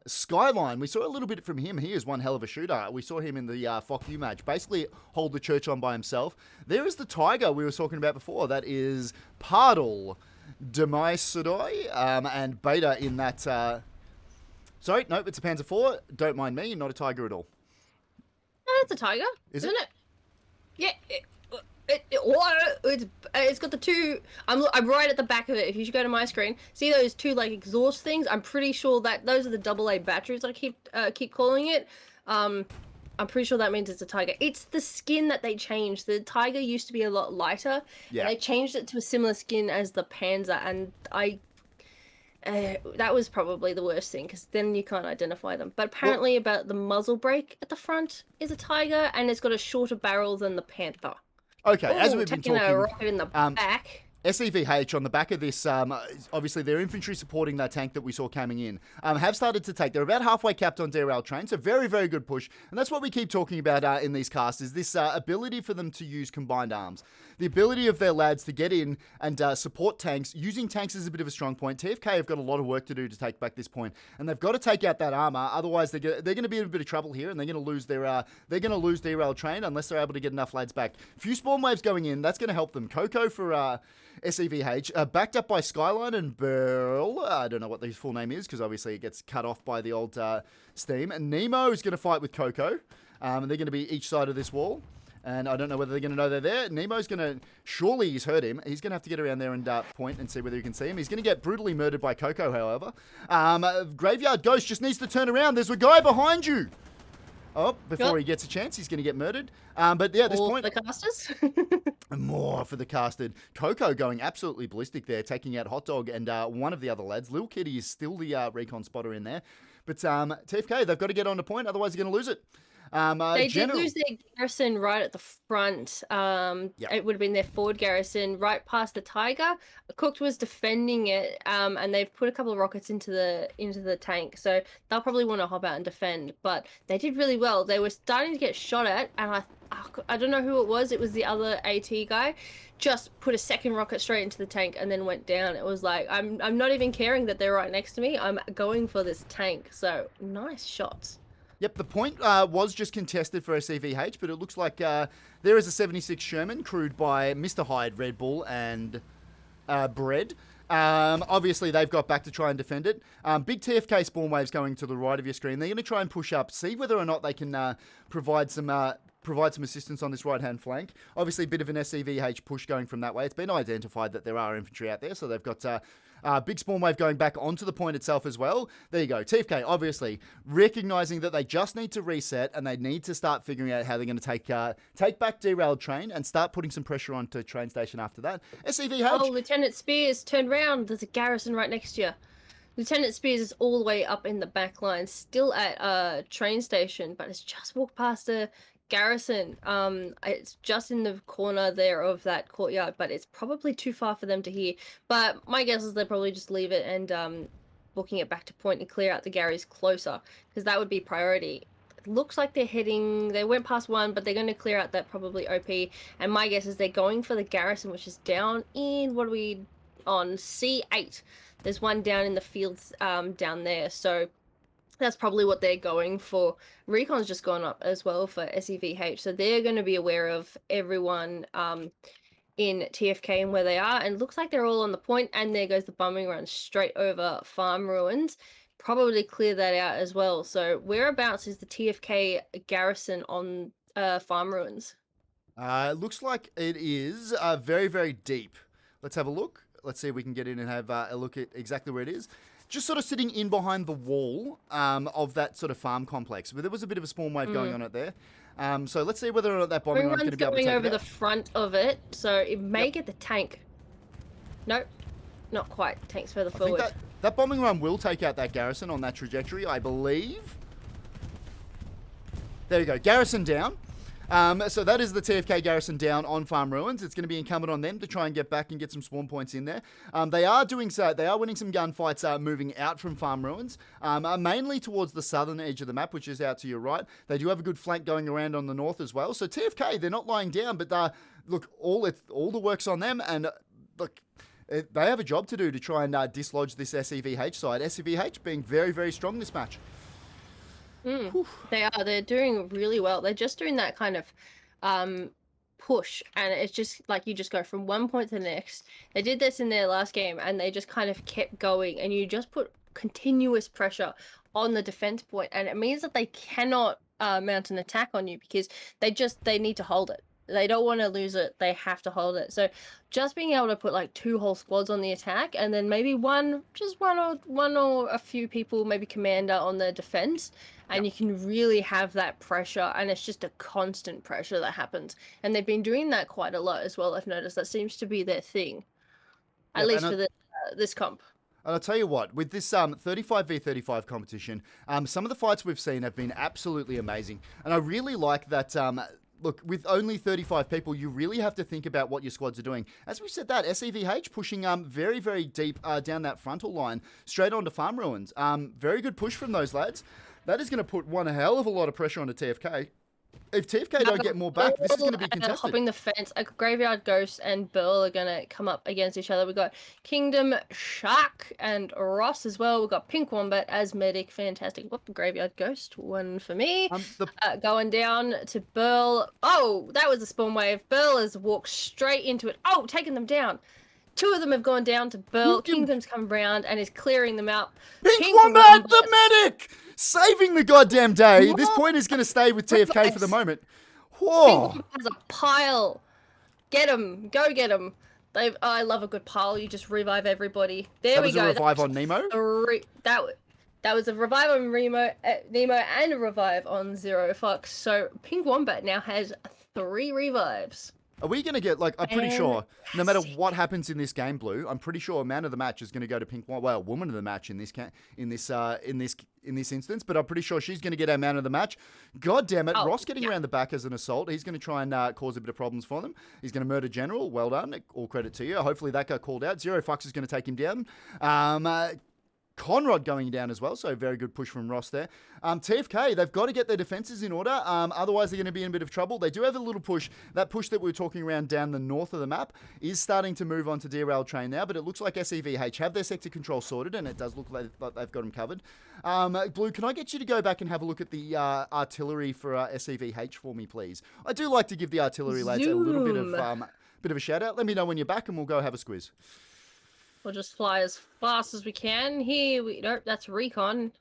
Skyline, we saw a little bit from him. He is one hell of a shooter. We saw him in the Fuck You match. Basically, hold the church on by himself. There is the Tiger we were talking about before. That is Pardal, Demai Sudoi, and Beta in that... Sorry, no, it's a Panzer IV. Don't mind me, not a Tiger at all. No, it's a Tiger, isn't it? Yeah, it's got the two. I'm right at the back of it. If you should go to my screen, see those two like exhaust things. I'm pretty sure that those are the AA batteries. I keep calling it. I'm pretty sure that means it's a Tiger. It's the skin that they changed. The Tiger used to be a lot lighter. Yeah. And they changed it to a similar skin as the Panzer, and that was probably the worst thing because then you can't identify them. But apparently, about the muzzle brake at the front is a Tiger, and it's got a shorter barrel than the Panther. Okay, as we've been talking, a rocket in the back. SEVH on the back of this, obviously their infantry supporting that tank that we saw coming in, have started to take. They're about halfway capped on derailed train, so very, very good push. And that's what we keep talking about in these casts, is this ability for them to use combined arms. The ability of their lads to get in and support tanks, using tanks as a bit of a strong point. TFK have got a lot of work to do to take back this point, and they've got to take out that armor. Otherwise, they're going to be in a bit of trouble here, and they're going to lose derailed train unless they're able to get enough lads back. Few spawn waves going in, that's going to help them. Coco for SEVH, backed up by Skyline and Burl. I don't know what his full name is because obviously it gets cut off by the old steam. And Nemo is going to fight with Coco. They're going to be each side of this wall. And I don't know whether they're going to know they're there. Nemo's going to... Surely he's heard him. He's going to have to get around there and point and see whether you can see him. He's going to get brutally murdered by Coco, however. Graveyard Ghost just needs to turn around. There's a guy behind you. Oh, before he gets a chance, he's going to get murdered. But yeah, at this point... the casters? More for the casted. Coco going absolutely ballistic there, taking out Hot Dog and one of the other lads. Lil Kitty is still the recon spotter in there. But TFK, they've got to get on to point, otherwise they're going to lose it. They did lose their garrison right at the front. It would have been their forward garrison right past the Tiger. Cooked was defending it, and they've put a couple of rockets into the tank, so they'll probably want to hop out and defend. But they did really well. They were starting to get shot at, and I don't know who it was. It was the other AT guy. Just put a second rocket straight into the tank and then went down. It was like, I'm not even caring that they're right next to me. I'm going for this tank. So nice shots. Yep, the point was just contested for SEVH, but it looks like there is a 76 Sherman crewed by Mr. Hyde, Red Bull, and Bread. Obviously, they've got back to try and defend it. Big TFK spawn waves going to the right of your screen. They're going to try and push up, see whether or not they can provide some assistance on this right-hand flank. Obviously, a bit of an SEVH push going from that way. It's been identified that there are infantry out there, so they've got big spawn wave going back onto the point itself as well. There you go. TFK, obviously, recognizing that they just need to reset and they need to start figuring out how they're going to take back derailed train and start putting some pressure onto train station after that. SEVH. Oh, Lieutenant Spears, turn round. There's a garrison right next to you. Lieutenant Spears is all the way up in the back line, still at train station, but it's just walked past a garrison. It's just in the corner there of that courtyard, but it's probably too far for them to hear. But my guess is they'll probably just leave it and booking it back to point and clear out the Garys closer, because that would be priority. It looks like they went past one, but they're going to clear out that probably OP. And my guess is they're going for the garrison, which is down in, what are we on, C8. There's one down in the fields down there, so that's probably what they're going for. Recon's just gone up as well for SEVH, so they're going to be aware of everyone in TFK and where they are, and it looks like they're all on the point, and there goes the bombing run straight over farm ruins. Probably clear that out as well. So whereabouts is the TFK garrison on farm ruins? It looks like it is very, very deep. Let's have a look. Let's see if we can get in and have a look at exactly where it is. Just sort of sitting in behind the wall of that sort of farm complex. But there was a bit of a spawn wave going on out there. So let's see whether or not that bombing run's going to be able to take it out. Going over the front of it, so it may get the tank. Nope, not quite. Tank's further forward. I think that bombing run will take out that garrison on that trajectory, I believe. There you go, garrison down. So that is the TFK garrison down on farm ruins. It's going to be incumbent on them to try and get back and get some spawn points in there. They are doing so. They are winning some gunfights moving out from farm ruins, mainly towards the southern edge of the map, which is out to your right. They do have a good flank going around on the north as well. So TFK, they're not lying down, but look, all the work's on them, and look, they have a job to do to try and dislodge this SEVH side. SEVH being very, very strong this match. They are. They're doing really well. They're just doing that kind of push, and it's just like you just go from one point to the next. They did this in their last game, and they just kind of kept going, and you just put continuous pressure on the defense point, and it means that they cannot mount an attack on you because they need to hold it. They don't want to lose it. They have to hold it. So just being able to put like 2 whole squads on the attack, and then maybe one or a few people, maybe commander on the defense, and you can really have that pressure, and it's just a constant pressure that happens. And they've been doing that quite a lot as well. I've noticed that seems to be their thing, at least for this comp. And I'll tell you what, with this 35v35 competition, some of the fights we've seen have been absolutely amazing. And I really like that look, with only 35 people, you really have to think about what your squads are doing. As we said that, SEVH pushing very, very deep down that frontal line, straight onto farm ruins. Very good push from those lads. That is going to put one hell of a lot of pressure onto TFK. If TFK don't get more back, this is going to be contested. Hopping the fence, a Graveyard Ghost and Burl are going to come up against each other. We've got Kingdom, Shark, and Ross as well. We've got Pink Wombat as medic. Fantastic. What Graveyard Ghost? One for me. Going down to Burl. Oh, that was a spawn wave. Burl has walked straight into it. Oh, taking them down. Two of them have gone down to Burl. Kingdom's come round and is clearing them out. Pink Wombat, the medic! Saving the goddamn day. This point is going to stay with TFK for the moment. Whoa. Pink has a pile. Get him. Go get him. I love a good pile. You just revive everybody. There we go. That was a revive on Nemo? That was a revive on Nemo and a revive on Zero Fox. So Pink Wombat now has 3 revives. Are we going to get, like, I'm pretty sure, no matter what happens in this game, Blue, I'm pretty sure man of the match is going to go to Pink Wombat. Well, woman of the match in this instance, but I'm pretty sure she's going to get our man of the match. God damn it, Ross getting around the back as an assault. He's going to try and cause a bit of problems for them. He's going to murder General. Well done. All credit to you. Hopefully that got called out. Zero Fox is going to take him down. Conrod going down as well, so very good push from Ross there. TFK, they've got to get their defenses in order, otherwise they're going to be in a bit of trouble. They do have a little push. That push that we were talking around down the north of the map is starting to move on to Derail Train now, but it looks like SEVH have their sector control sorted, and it does look like they've got them covered. Blue, can I get you to go back and have a look at the artillery for SEVH for me, please? I do like to give the artillery lads a little bit of a shout out. Let me know when you're back, and we'll go have a squiz. We'll just fly as fast as we can. Nope, that's recon.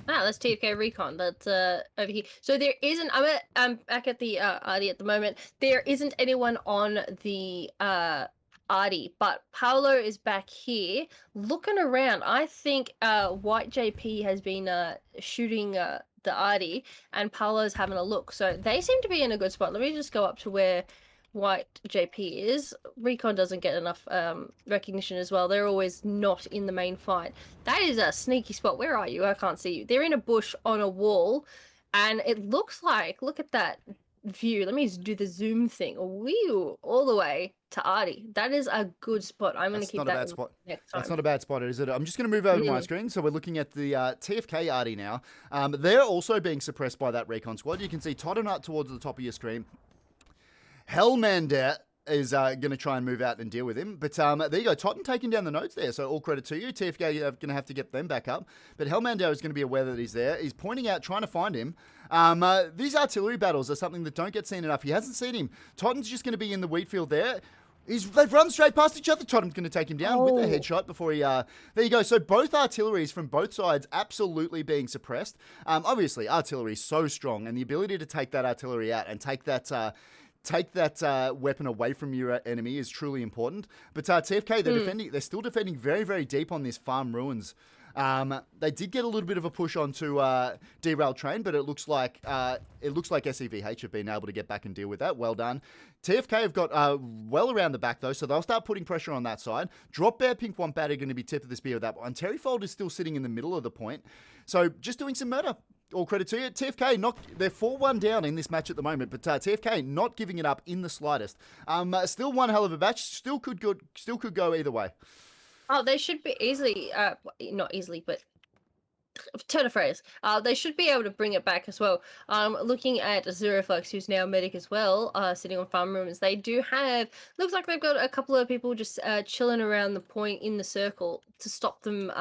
That's TFK recon. That's over here. So there isn't. I'm back at the Arty at the moment. There isn't anyone on the Arty, but Paolo is back here looking around. I think White JP has been shooting the Arty, and Paolo's having a look. So they seem to be in a good spot. Let me just go up to where White JP is. Recon doesn't get enough recognition as well. They're always not in the main fight. That is a sneaky spot. Where are you? I can't see you. They're in a bush on a wall, and it looks like, look at that view. Let me do the zoom thing. Whew, all the way to Arty. That is a good spot. I'm going to keep that next time. That's not a bad spot, is it? I'm just going to move over to my screen. So we're looking at the TFK Arty now. They're also being suppressed by that recon squad. You can see Tottenhut towards the top of your screen. Hellmander is going to try and move out and deal with him. But there you go. Totten taking down the nodes there. So all credit to you. TFK are going to have to get them back up. But Hellmander is going to be aware that he's there. He's pointing out, trying to find him. These artillery battles are something that don't get seen enough. He hasn't seen him. Totten's just going to be in the wheat field there. They've run straight past each other. Tottenham's going to take him down with a headshot before he... there you go. So both artilleries from both sides absolutely being suppressed. Obviously, artillery is so strong. And the ability to take that artillery out and take that weapon away from your enemy is truly important. But TFK, they're still defending very, very deep on this farm ruins. They did get a little bit of a push onto Derail Train, but it looks like SEVH have been able to get back and deal with that. Well done. TFK have got well around the back though, so they'll start putting pressure on that side. Drop Bear, Pink Wombat are going to be tip of the spear with that one. Terryfold is still sitting in the middle of the point, so just doing some murder. All credit to you. TFK, they're 4-1 down in this match at the moment, but TFK not giving it up in the slightest. Still one hell of a match. Still could go either way. Oh, they should be easily, not easily, but turn a phrase. They should be able to bring it back as well. Looking at Zero Fox, who's now medic as well, sitting on farm rooms, they do have, looks like they've got a couple of people just chilling around the point in the circle to stop them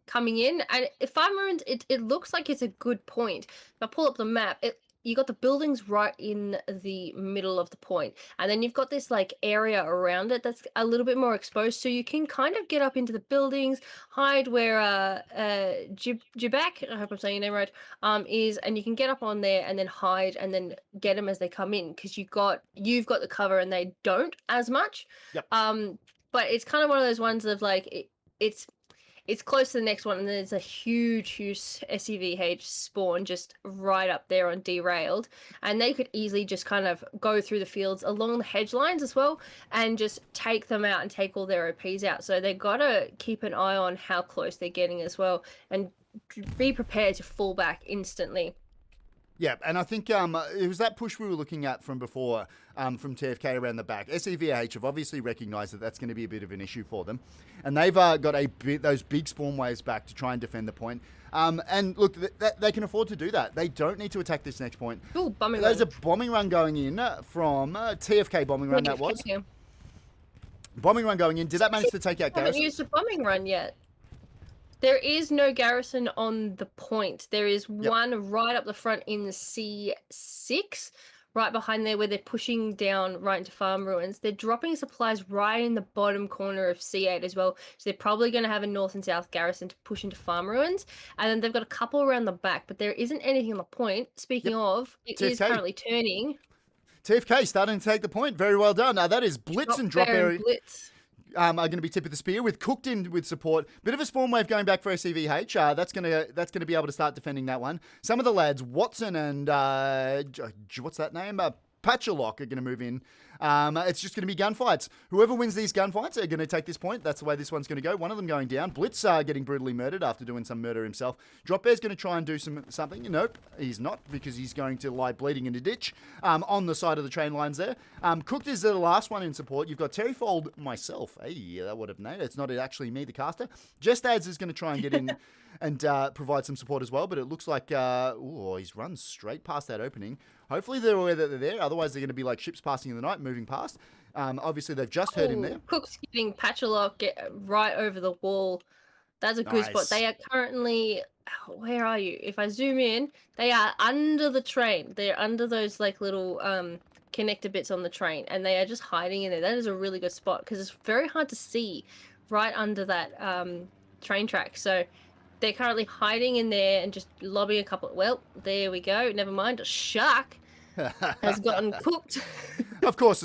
coming in. And if farm ruins, it looks like it's a good point. If I pull up the map, you got the buildings right in the middle of the point, and then you've got this like area around it that's a little bit more exposed, so you can kind of get up into the buildings, hide where Jibak, I hope I'm saying your name right, is, and you can get up on there and then hide and then get them as they come in, because you've got the cover and they don't as much. Yep. But it's kind of one of those ones of like it's close to the next one, and there's a huge SEVH spawn just right up there on Derailed, and they could easily just kind of go through the fields along the hedge lines as well and just take them out and take all their OPs out. So they got to keep an eye on how close they're getting as well and be prepared to fall back instantly. Yeah, and I think it was that push we were looking at from before from TFK around the back. SEVH have obviously recognised that that's going to be a bit of an issue for them, and they've got those big spawn waves back to try and defend the point. And look, they can afford to do that. They don't need to attack this next point. Ooh, bombing There's run. a bombing run going in from TFK bombing run that was. TFK. Bombing run going in. Did that manage to take out I haven't Garrison? used a bombing run yet. There is no garrison on the point. There is Yep. one right up the front in the C6, right behind there where they're pushing down right into farm ruins. They're dropping supplies right in the bottom corner of C8 as well. So they're probably going to have a north and south garrison to push into farm ruins. And then they've got a couple around the back, but there isn't anything on the point. Speaking of, it is TFK. currently turning. TFK starting to take the point. Very well done. Now that is blitz and drop area. Blitz. Are going to be tip of the spear with Cooked in with support. Bit of a spawn wave going back for SEVH. That's going to be able to start defending that one. Some of the lads, Watson and what's that name? Patchalock are going to move in. It's just going to be gunfights. Whoever wins these gunfights are going to take this point. That's the way this one's going to go. One of them going down. Blitz getting brutally murdered after doing some murder himself. Drop Bear's going to try and do something. Nope, he's not, because he's going to lie bleeding in a ditch on the side of the train lines there. Cooked is the last one in support. You've got Terryfold, myself. Hey, that would have named it. It's not actually me, the caster. Jestads is going to try and get in and provide some support as well, but it looks like he's run straight past that opening. Hopefully they're aware that they're there, otherwise they're going to be like ships passing in the night, moving past. Obviously they've just heard him there. Cook's getting Patchalock right over the wall. That's a good spot. They are currently, where are you? If I zoom in, they are under the train. They're under those like little connector bits on the train, and they are just hiding in there. That is a really good spot because it's very hard to see right under that train track. So they're currently hiding in there and just lobbing a couple. Well, there we go. Never mind. A shark has gotten cooked. Of course,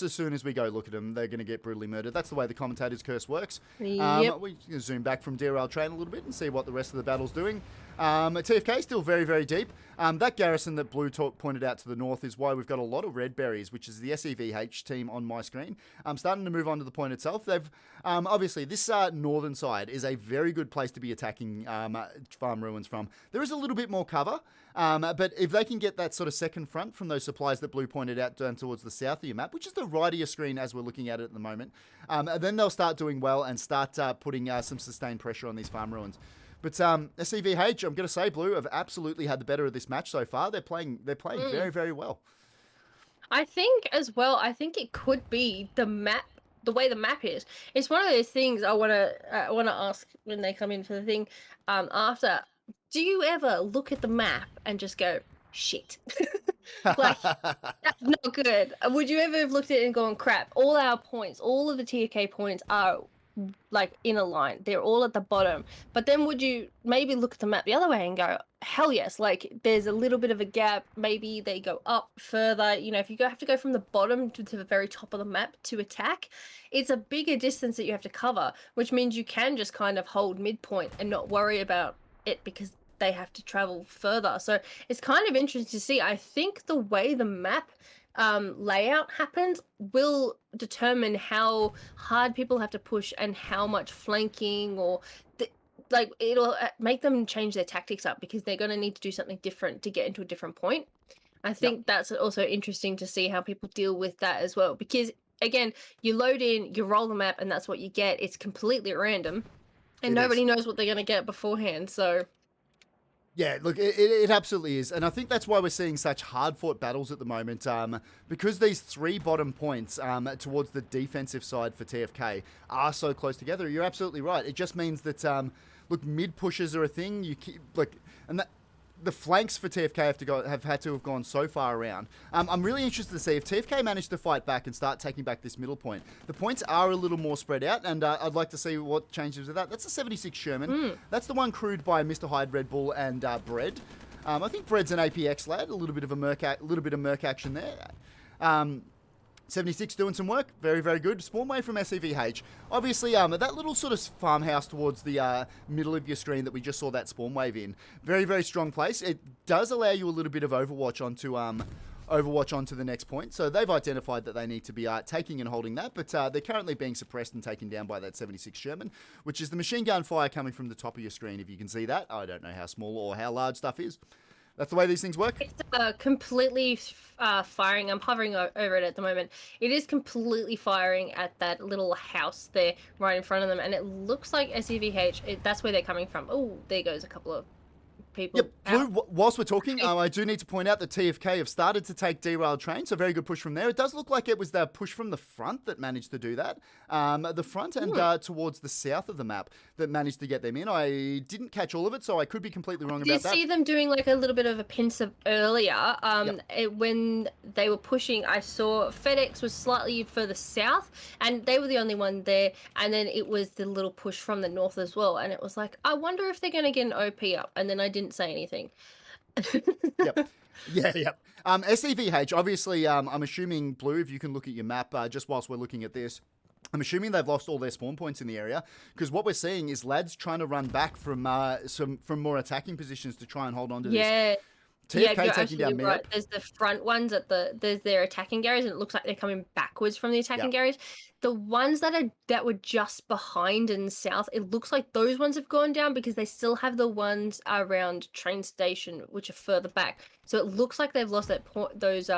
as soon as we go look at them, they're going to get brutally murdered. That's the way the commentator's curse works. Yep. We can zoom back from derailed train a little bit and see what the rest of the battle's doing. TFK still very, very deep. That garrison that Blue pointed out to the north is why we've got a lot of red berries, which is the SEVH team on my screen. Starting to move on to the point itself. They've obviously this northern side is a very good place to be attacking farm ruins from. There is a little bit more cover, but if they can get that sort of second front from those supplies that Blue pointed out down towards the south of your map, which is the right of your screen as we're looking at it at the moment, then they'll start doing well and start putting some sustained pressure on these farm ruins. But SEVH, I'm going to say, Blue have absolutely had the better of this match so far. They're playing very, very well. I think as well, I think it could be the map, the way the map is. It's one of those things I want to ask when they come in for the thing after. Do you ever look at the map and just go, shit? Like, that's not good. Would you ever have looked at it and gone, crap, all our points, all of the TFK points are like in a line. They're all at the bottom. But then would you maybe look at the map the other way and go, hell yes, like there's a little bit of a gap. Maybe they go up further. You know, if you have to go from the bottom to the very top of the map to attack, it's a bigger distance that you have to cover, which means you can just kind of hold midpoint and not worry about it because they have to travel further. So it's kind of interesting to see. I think the way the map layout happens will determine how hard people have to push and how much flanking or like it'll make them change their tactics up because they're going to need to do something different to get into a different point. I think that's also interesting to see how people deal with that as well, because again, you load in, you roll the map, and that's what you get. It's completely random and nobody knows what they're going to get beforehand. So yeah, look, it absolutely is. And I think that's why we're seeing such hard-fought battles at the moment, because these three bottom points towards the defensive side for TFK are so close together. You're absolutely right. It just means that, look, mid-pushes are a thing. You keep, like, and that the flanks for TFK have had to have gone so far around. I'm really interested to see if TFK managed to fight back and start taking back this middle point. The points are a little more spread out, and I'd like to see what changes with that. That's a 76 Sherman. That's the one crewed by Mr. Hyde, Red Bull, and Bread. I think Bread's an APX lad. A little bit of merc action there. 76 doing some work. Very, very good. Spawn wave from SEVH. Obviously, that little sort of farmhouse towards the middle of your screen that we just saw that spawn wave in. Very, very strong place. It does allow you a little bit of Overwatch onto the next point. So they've identified that they need to be taking and holding that, but they're currently being suppressed and taken down by that 76 Sherman, which is the machine gun fire coming from the top of your screen, if you can see that. I don't know how small or how large stuff is. That's the way these things work. It's completely firing. I'm hovering over it at the moment. It is completely firing at that little house there right in front of them, and it looks like SEVH. That's where they're coming from. Oh, there goes a couple of people Yep, Blue, out. whilst we're talking, I do need to point out that TFK have started to take derailed trains, so very good push from there. It does look like it was the push from the front that managed to do that. The front and towards the south of the map that managed to get them in. I didn't catch all of it, so I could be completely wrong Did about you that. see them doing like a little bit of a pincer earlier? When they were pushing, I saw FedEx was slightly further south, and they were the only one there. And then it was the little push from the north as well, and it was like, I wonder if they're going to get an OP up. And then I didn't say anything. Yep. Yeah, yep. SEVH, obviously, I'm assuming, Blue, if you can look at your map just whilst we're looking at this, I'm assuming they've lost all their spawn points in the area, because what we're seeing is lads trying to run back from more attacking positions to try and hold on to Yeah. this. TFK You're taking down absolutely right. Mirrop. There's the front ones there's their attacking garage, and it looks like they're coming backwards from the attacking garage. The ones that were just behind in the south, it looks like those ones have gone down because they still have the ones around train station, which are further back. So it looks like they've lost those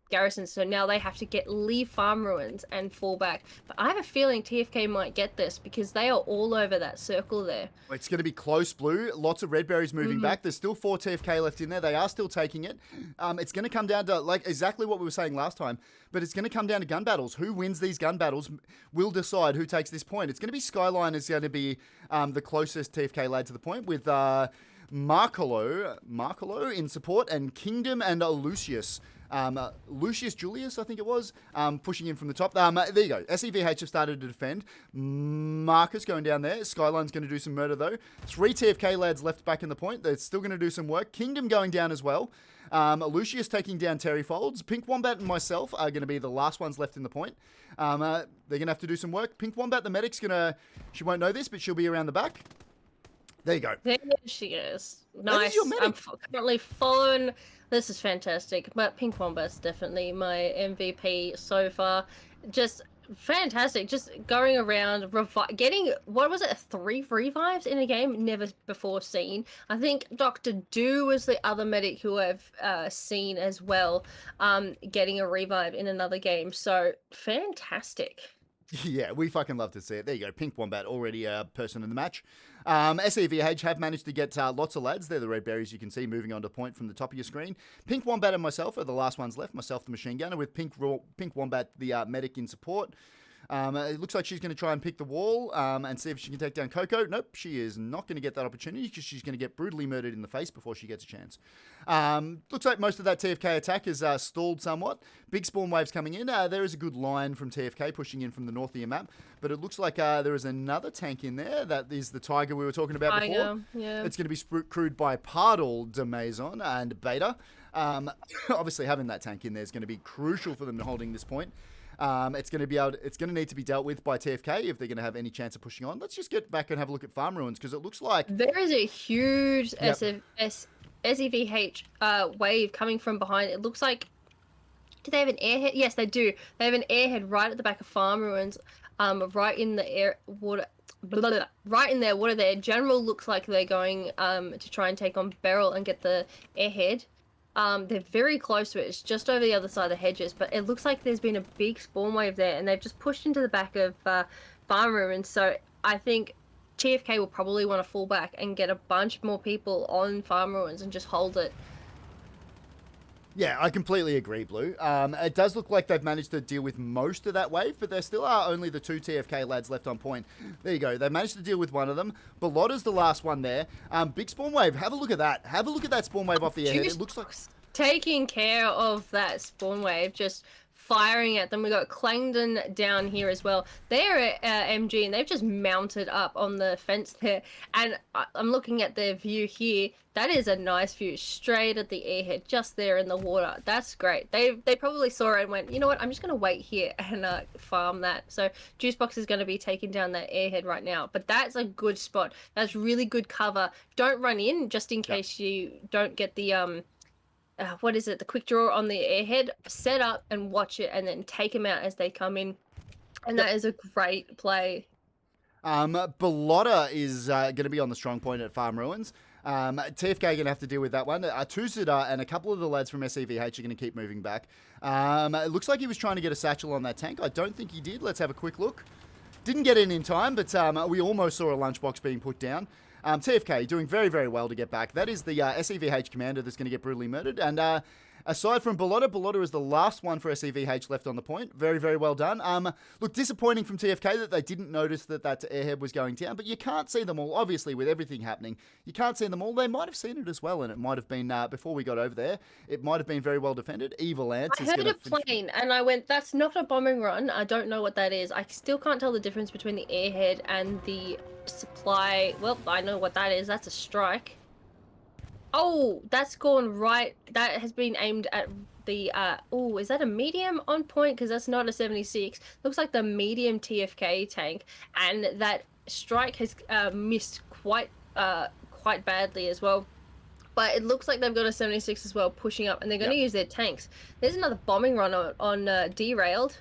garrisons. So now they have to leave farm ruins and fall back. But I have a feeling TFK might get this because they are all over that circle there. It's going to be close, Blue. Lots of red berries moving back. There's still 4 TFK left in there. They are still taking it. It's going to come down to like exactly what we were saying last time, but it's going to come down to gun battles. Who wins these gun battles will decide who takes this point. It's going to be Skyline is going to be the closest TFK lad to the point with Markolo in support, and Kingdom and Lucius. Lucius Julius, I think it was, pushing in from the top. There you go. SEVH have started to defend. Marcus going down there. Skyline's going to do some murder, though. 3 TFK lads left back in the point. They're still going to do some work. Kingdom going down as well. Lucius taking down Terry Folds. Pink Wombat and myself are going to be the last ones left in the point. They're going to have to do some work. Pink Wombat, the medic's going to... She won't know this, but she'll be around the back. There you go. There she is. Nice. I'm currently following. This is fantastic. But Pink Wombat's definitely my MVP so far. Just fantastic. Just going around, getting, what was it, 3 revives in a game? Never before seen. I think Dr. Do was the other medic who I've seen as well, getting a revive in another game. So fantastic. Yeah, we fucking love to see it. There you go. Pink Wombat, already a person in the match. SEVH have managed to get lots of lads. They're the red berries you can see moving on to point from the top of your screen. Pink Wombat and myself are the last ones left. Myself, the machine gunner, with Pink Wombat, the medic in support. It looks like she's going to try and pick the wall and see if she can take down Coco. Nope, she is not going to get that opportunity because she's going to get brutally murdered in the face before she gets a chance. Looks like most of that TFK attack is stalled somewhat. Big spawn waves coming in. There is a good line from TFK pushing in from the north of your map, but it looks like there is another tank in there. That is the Tiger we were talking about before. Yeah. It's going to be crewed by Pardal, de Maison, and Beta. Obviously, having that tank in there is going to be crucial for them to holding this point. It's going to need to be dealt with by TFK if they're going to have any chance of pushing on. Let's just get back and have a look at farm ruins because it looks like there is a huge SEVH wave coming from behind. It looks like, do they have an airhead? Yes, they do. They have an airhead right at the back of farm ruins, right in the water. Right in their water there. General looks like they're going to try and take on Beryl and get the airhead. They're very close to it. It's just over the other side of the hedges, but it looks like there's been a big spawn wave there, and they've just pushed into the back of farm ruins. So I think TFK will probably want to fall back and get a bunch more people on farm ruins and just hold it. Yeah, I completely agree, Blue. It does look like they've managed to deal with most of that wave, but there still are only the 2 TFK lads left on point. There you go. They managed to deal with one of them. Ballotta's the last one there. Big spawn wave. Have a look at that. Have a look at that spawn wave off the airhead. It looks like taking care of that spawn wave, just firing at them. We got Clangdon down here as well. They're at MG and they've just mounted up on the fence there. And I'm looking at their view here. That is a nice view, straight at the airhead, just there in the water. That's great. They probably saw it and went, you know what, I'm just going to wait here and farm that. So Juicebox is going to be taking down that airhead right now. But that's a good spot. That's really good cover. Don't run in just in case you don't get the what is it? The quick draw on the airhead. Set up and watch it, and then take them out as they come in. And that is a great play. Ballotta is going to be on the strong point at Farm Ruins. TFK are going to have to deal with that one. Tusida and a couple of the lads from SEVH are going to keep moving back. It looks like he was trying to get a satchel on that tank. I don't think he did. Let's have a quick look. Didn't get in time, but we almost saw a lunchbox being put down. TFK doing very, very well to get back. That is the SEVH commander that's going to get brutally murdered. And aside from Bellotta is the last one for SEVH left on the point. Very, very well done. Look, disappointing from TFK that they didn't notice that airhead was going down, but you can't see them all. Obviously, with everything happening, you can't see them all. They might have seen it as well, and it might have been, before we got over there, it might have been very well defended. Evil Ants I is heard going a to plane and I went, that's not a bombing run. I don't know what that is. I still can't tell the difference between the airhead and the supply. Well, I know what that is. That's a strike. Oh, that's gone right. That has been aimed at the, oh, is that a medium on point? Because that's not a 76. Looks like the medium TFK tank. And that strike has missed quite badly as well. But it looks like they've got a 76 as well pushing up, and they're going to use their tanks. There's another bombing run on Derailed.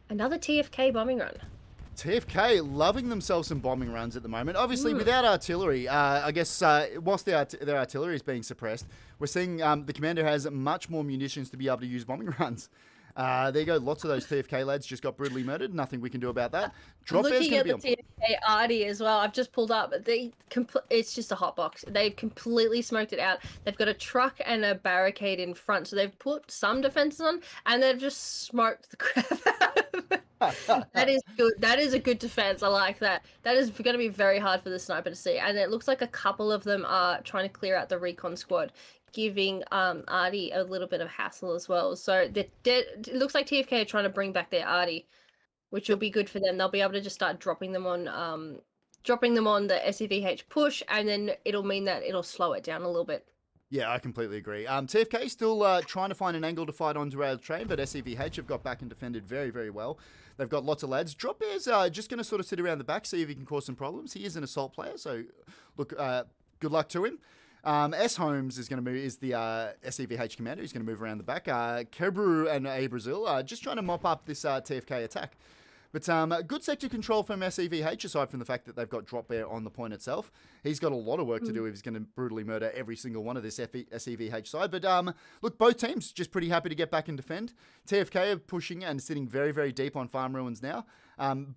Another TFK bombing run. TFK loving themselves some bombing runs at the moment. Obviously, without artillery, I guess whilst their artillery is being suppressed, we're seeing the commander has much more munitions to be able to use bombing runs. There you go. Lots of those TFK lads just got brutally murdered. Nothing we can do about that. Looking at the TFK Arty as well, I've just pulled up. It's just a hot box. They've completely smoked it out. They've got a truck and a barricade in front, so they've put some defenses on, and they've just smoked the crap out of it. That is good. That is a good defense. I like that. That is going to be very hard for the sniper to see, and it looks like a couple of them are trying to clear out the recon squad, giving Arty a little bit of hassle as well. So it looks like TFK are trying to bring back their Arty, which will be good for them. They'll be able to just start dropping them on the SEVH push, and then it'll mean that it'll slow it down a little bit. Yeah, I completely agree. TFK still trying to find an angle to fight on derailed train, but SEVH have got back and defended very, very well. They've got lots of lads. Drop Bear's just going to sort of sit around the back, see if he can cause some problems. He is an assault player, so look, good luck to him. S. Holmes is going to move, is the SEVH commander. He's going to move around the back. Kebru and A. Brazil just trying to mop up this TFK attack. But good sector control from SEVH, aside from the fact that they've got Drop Bear on the point itself. He's got a lot of work to do if he's going to brutally murder every single one of this SEVH side. But look, both teams just pretty happy to get back and defend. TFK are pushing and sitting very, very deep on farm ruins now.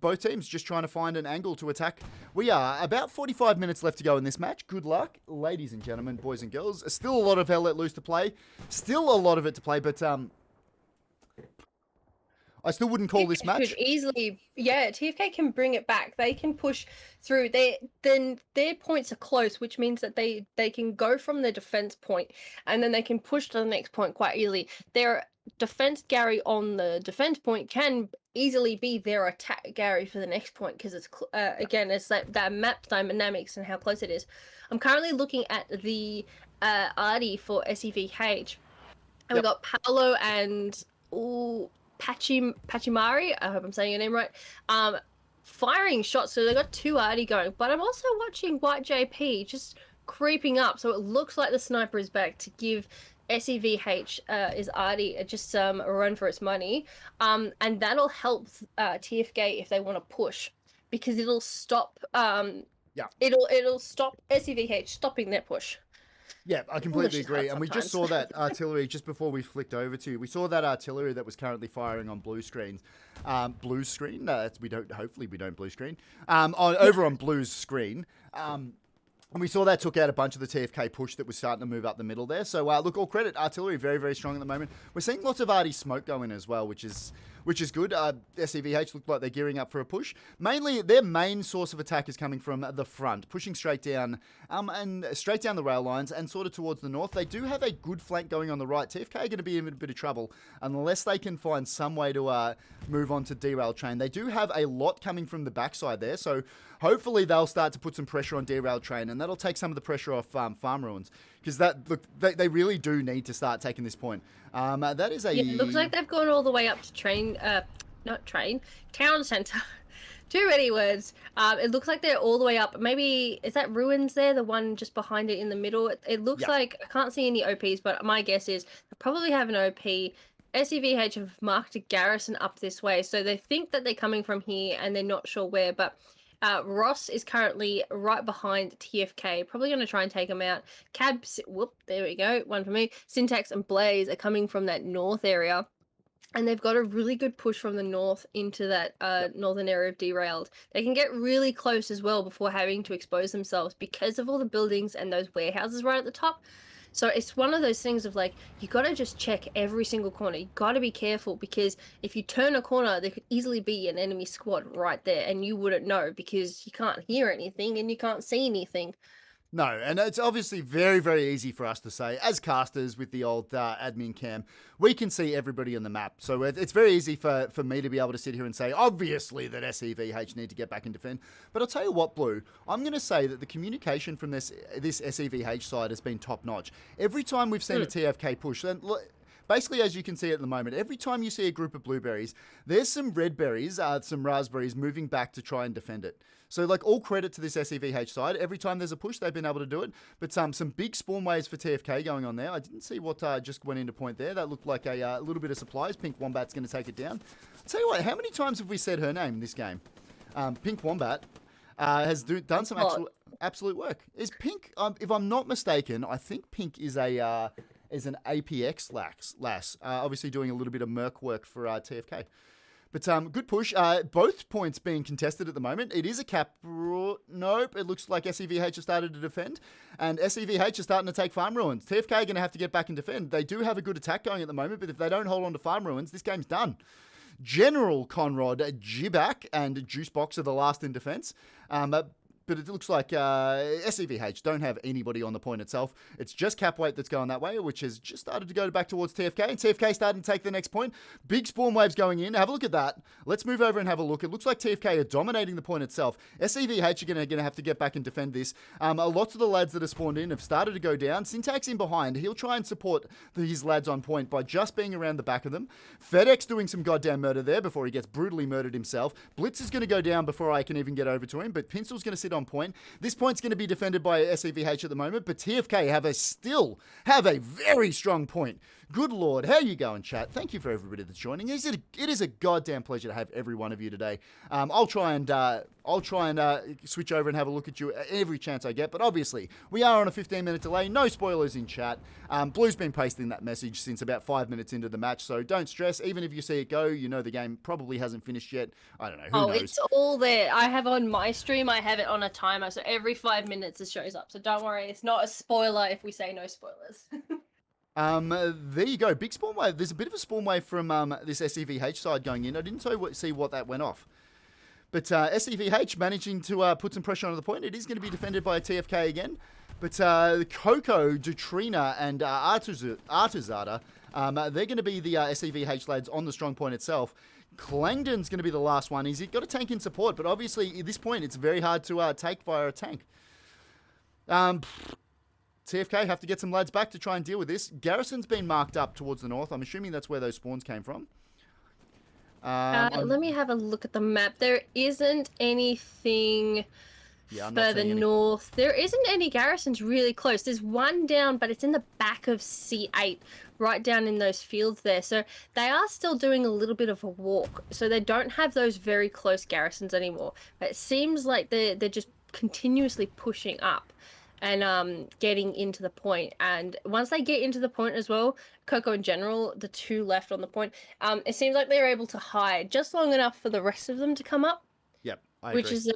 Both teams just trying to find an angle to attack. We are about 45 minutes left to go in this match. Good luck, ladies and gentlemen, boys and girls. Still a lot of Hell Let Loose to play. Still a lot of it to play, but I still wouldn't call this match. TFK can bring it back. They can push through. Their points are close, which means that they can go from the defense point, and then they can push to the next point quite easily. Their defense Gary on the defense point can easily be their attack Gary for the next point, because it's again, it's that map dynamics and how close it is. I'm currently looking at the Arty for SEVH, and we've got Paolo and Pachimari, I hope I'm saying your name right, firing shots. So they've got two Arty going, but I'm also watching White JP just creeping up, so it looks like the sniper is back to give SEVH is Arty just a run for its money, and that'll help TFK if they want to push, because it'll stop it'll stop SEVH stopping their push. Yeah, I completely agree. And we just saw that artillery just before we flicked over to you. We saw that artillery that was currently firing on blue screen. Hopefully we don't blue screen. Over on blue's screen. And we saw that took out a bunch of the TFK push that was starting to move up the middle there. So look, all credit, artillery very, very strong at the moment. We're seeing lots of Arty smoke go in as well, which is good. SEVH look like they're gearing up for a push. Mainly, their main source of attack is coming from the front, pushing straight down and straight down the rail lines and sort of towards the north. They do have a good flank going on the right. TFK are going to be in a bit of trouble unless they can find some way to move on to derail train. They do have a lot coming from the backside there, so hopefully they'll start to put some pressure on derail train, and that'll take some of the pressure off farm ruins, because they really do need to start taking this point. That is it looks like they've gone all the way up to town center. Too many words. It looks like they're all the way up. Maybe, is that ruins there? The one just behind it in the middle? It looks like, I can't see any OPs, but my guess is they probably have an OP. SEVH have marked a garrison up this way, so they think that they're coming from here and they're not sure where, but Ross is currently right behind TFK, probably going to try and take him out. Whoop, there we go, one for me. Syntax and Blaze are coming from that north area. And they've got a really good push from the north into that northern area of Derailed. They can get really close as well before having to expose themselves because of all the buildings and those warehouses right at the top. So it's one of those things of like, you got to just check every single corner. You got to be careful because if you turn a corner, there could easily be an enemy squad right there and you wouldn't know because you can't hear anything and you can't see anything. No, and it's obviously very, very easy for us to say, as casters with the old admin cam, we can see everybody on the map. So it's very easy for me to be able to sit here and say, obviously, that SEVH need to get back and defend. But I'll tell you what, Blue, I'm going to say that the communication from this SEVH side has been top-notch. Every time we've seen a TFK push, then basically, as you can see at the moment, every time you see a group of blueberries, there's some red berries, some raspberries moving back to try and defend it. So, like, all credit to this SEVH side. Every time there's a push, they've been able to do it. But some big spawn waves for TFK going on there. I didn't see what just went into point there. That looked like a little bit of supplies. Pink Wombat's going to take it down. I'll tell you what, how many times have we said her name in this game? Pink Wombat has done some absolute work. Is Pink, if I'm not mistaken, I think Pink is an APX lass. Obviously doing a little bit of merc work for TFK. But good push. Both points being contested at the moment. It is a cap. Nope. It looks like SEVH has started to defend. And SEVH is starting to take farm ruins. TFK are going to have to get back and defend. They do have a good attack going at the moment, but if they don't hold on to farm ruins, this game's done. General Conrad, Jibak, and Juicebox are the last in defense. But it looks like SEVH don't have anybody on the point itself. It's just cap weight that's going that way, which has just started to go back towards TFK. And TFK starting to take the next point. Big spawn waves going in. Have a look at that. Let's move over and have a look. It looks like TFK are dominating the point itself. SEVH are going to have to get back and defend this. A lot of the lads that have spawned in have started to go down. Syntax in behind. He'll try and support his lads on point by just being around the back of them. FedEx doing some goddamn murder there before he gets brutally murdered himself. Blitz is going to go down before I can even get over to him, but Pincel's going to sit on point. This point's going to be defended by SEVH at the moment, but TFK still have a very strong point. Good Lord, how you going, chat? Thank you for everybody that's joining. It is a goddamn pleasure to have every one of you today. I'll try and switch over and have a look at you every chance I get, but obviously we are on a 15-minute delay. No spoilers in chat. Blue's been pasting that message since about 5 minutes into the match, so don't stress. Even if you see it go, you know the game probably hasn't finished yet. I don't know. Who knows? It's all there. I have on my stream, I have it on a timer, so every 5 minutes it shows up. So don't worry, it's not a spoiler if we say no spoilers. There you go. Big spawn wave. There's a bit of a spawn wave from this SEVH side going in. I didn't see what that went off. But SEVH managing to put some pressure on the point. It is going to be defended by a TFK again. But Coco, Dutrina, and Artuzada, they're going to be the SEVH lads on the strong point itself. Clangdon's going to be the last one. He's got a tank in support, but obviously at this point it's very hard to take via a tank. TFK have to get some lads back to try and deal with this. Garrison's been marked up towards the north. I'm assuming that's where those spawns came from. Let me have a look at the map. There isn't anything further north. There isn't any garrisons really close. There's one down, but it's in the back of C8, right down in those fields there. So they are still doing a little bit of a walk. So they don't have those very close garrisons anymore. But it seems like they're just continuously pushing up and getting into the point. And once they get into the point as well, Coco and General, the two left on the point, it seems like they're able to hide just long enough for the rest of them to come up. Yep, I agree. Which is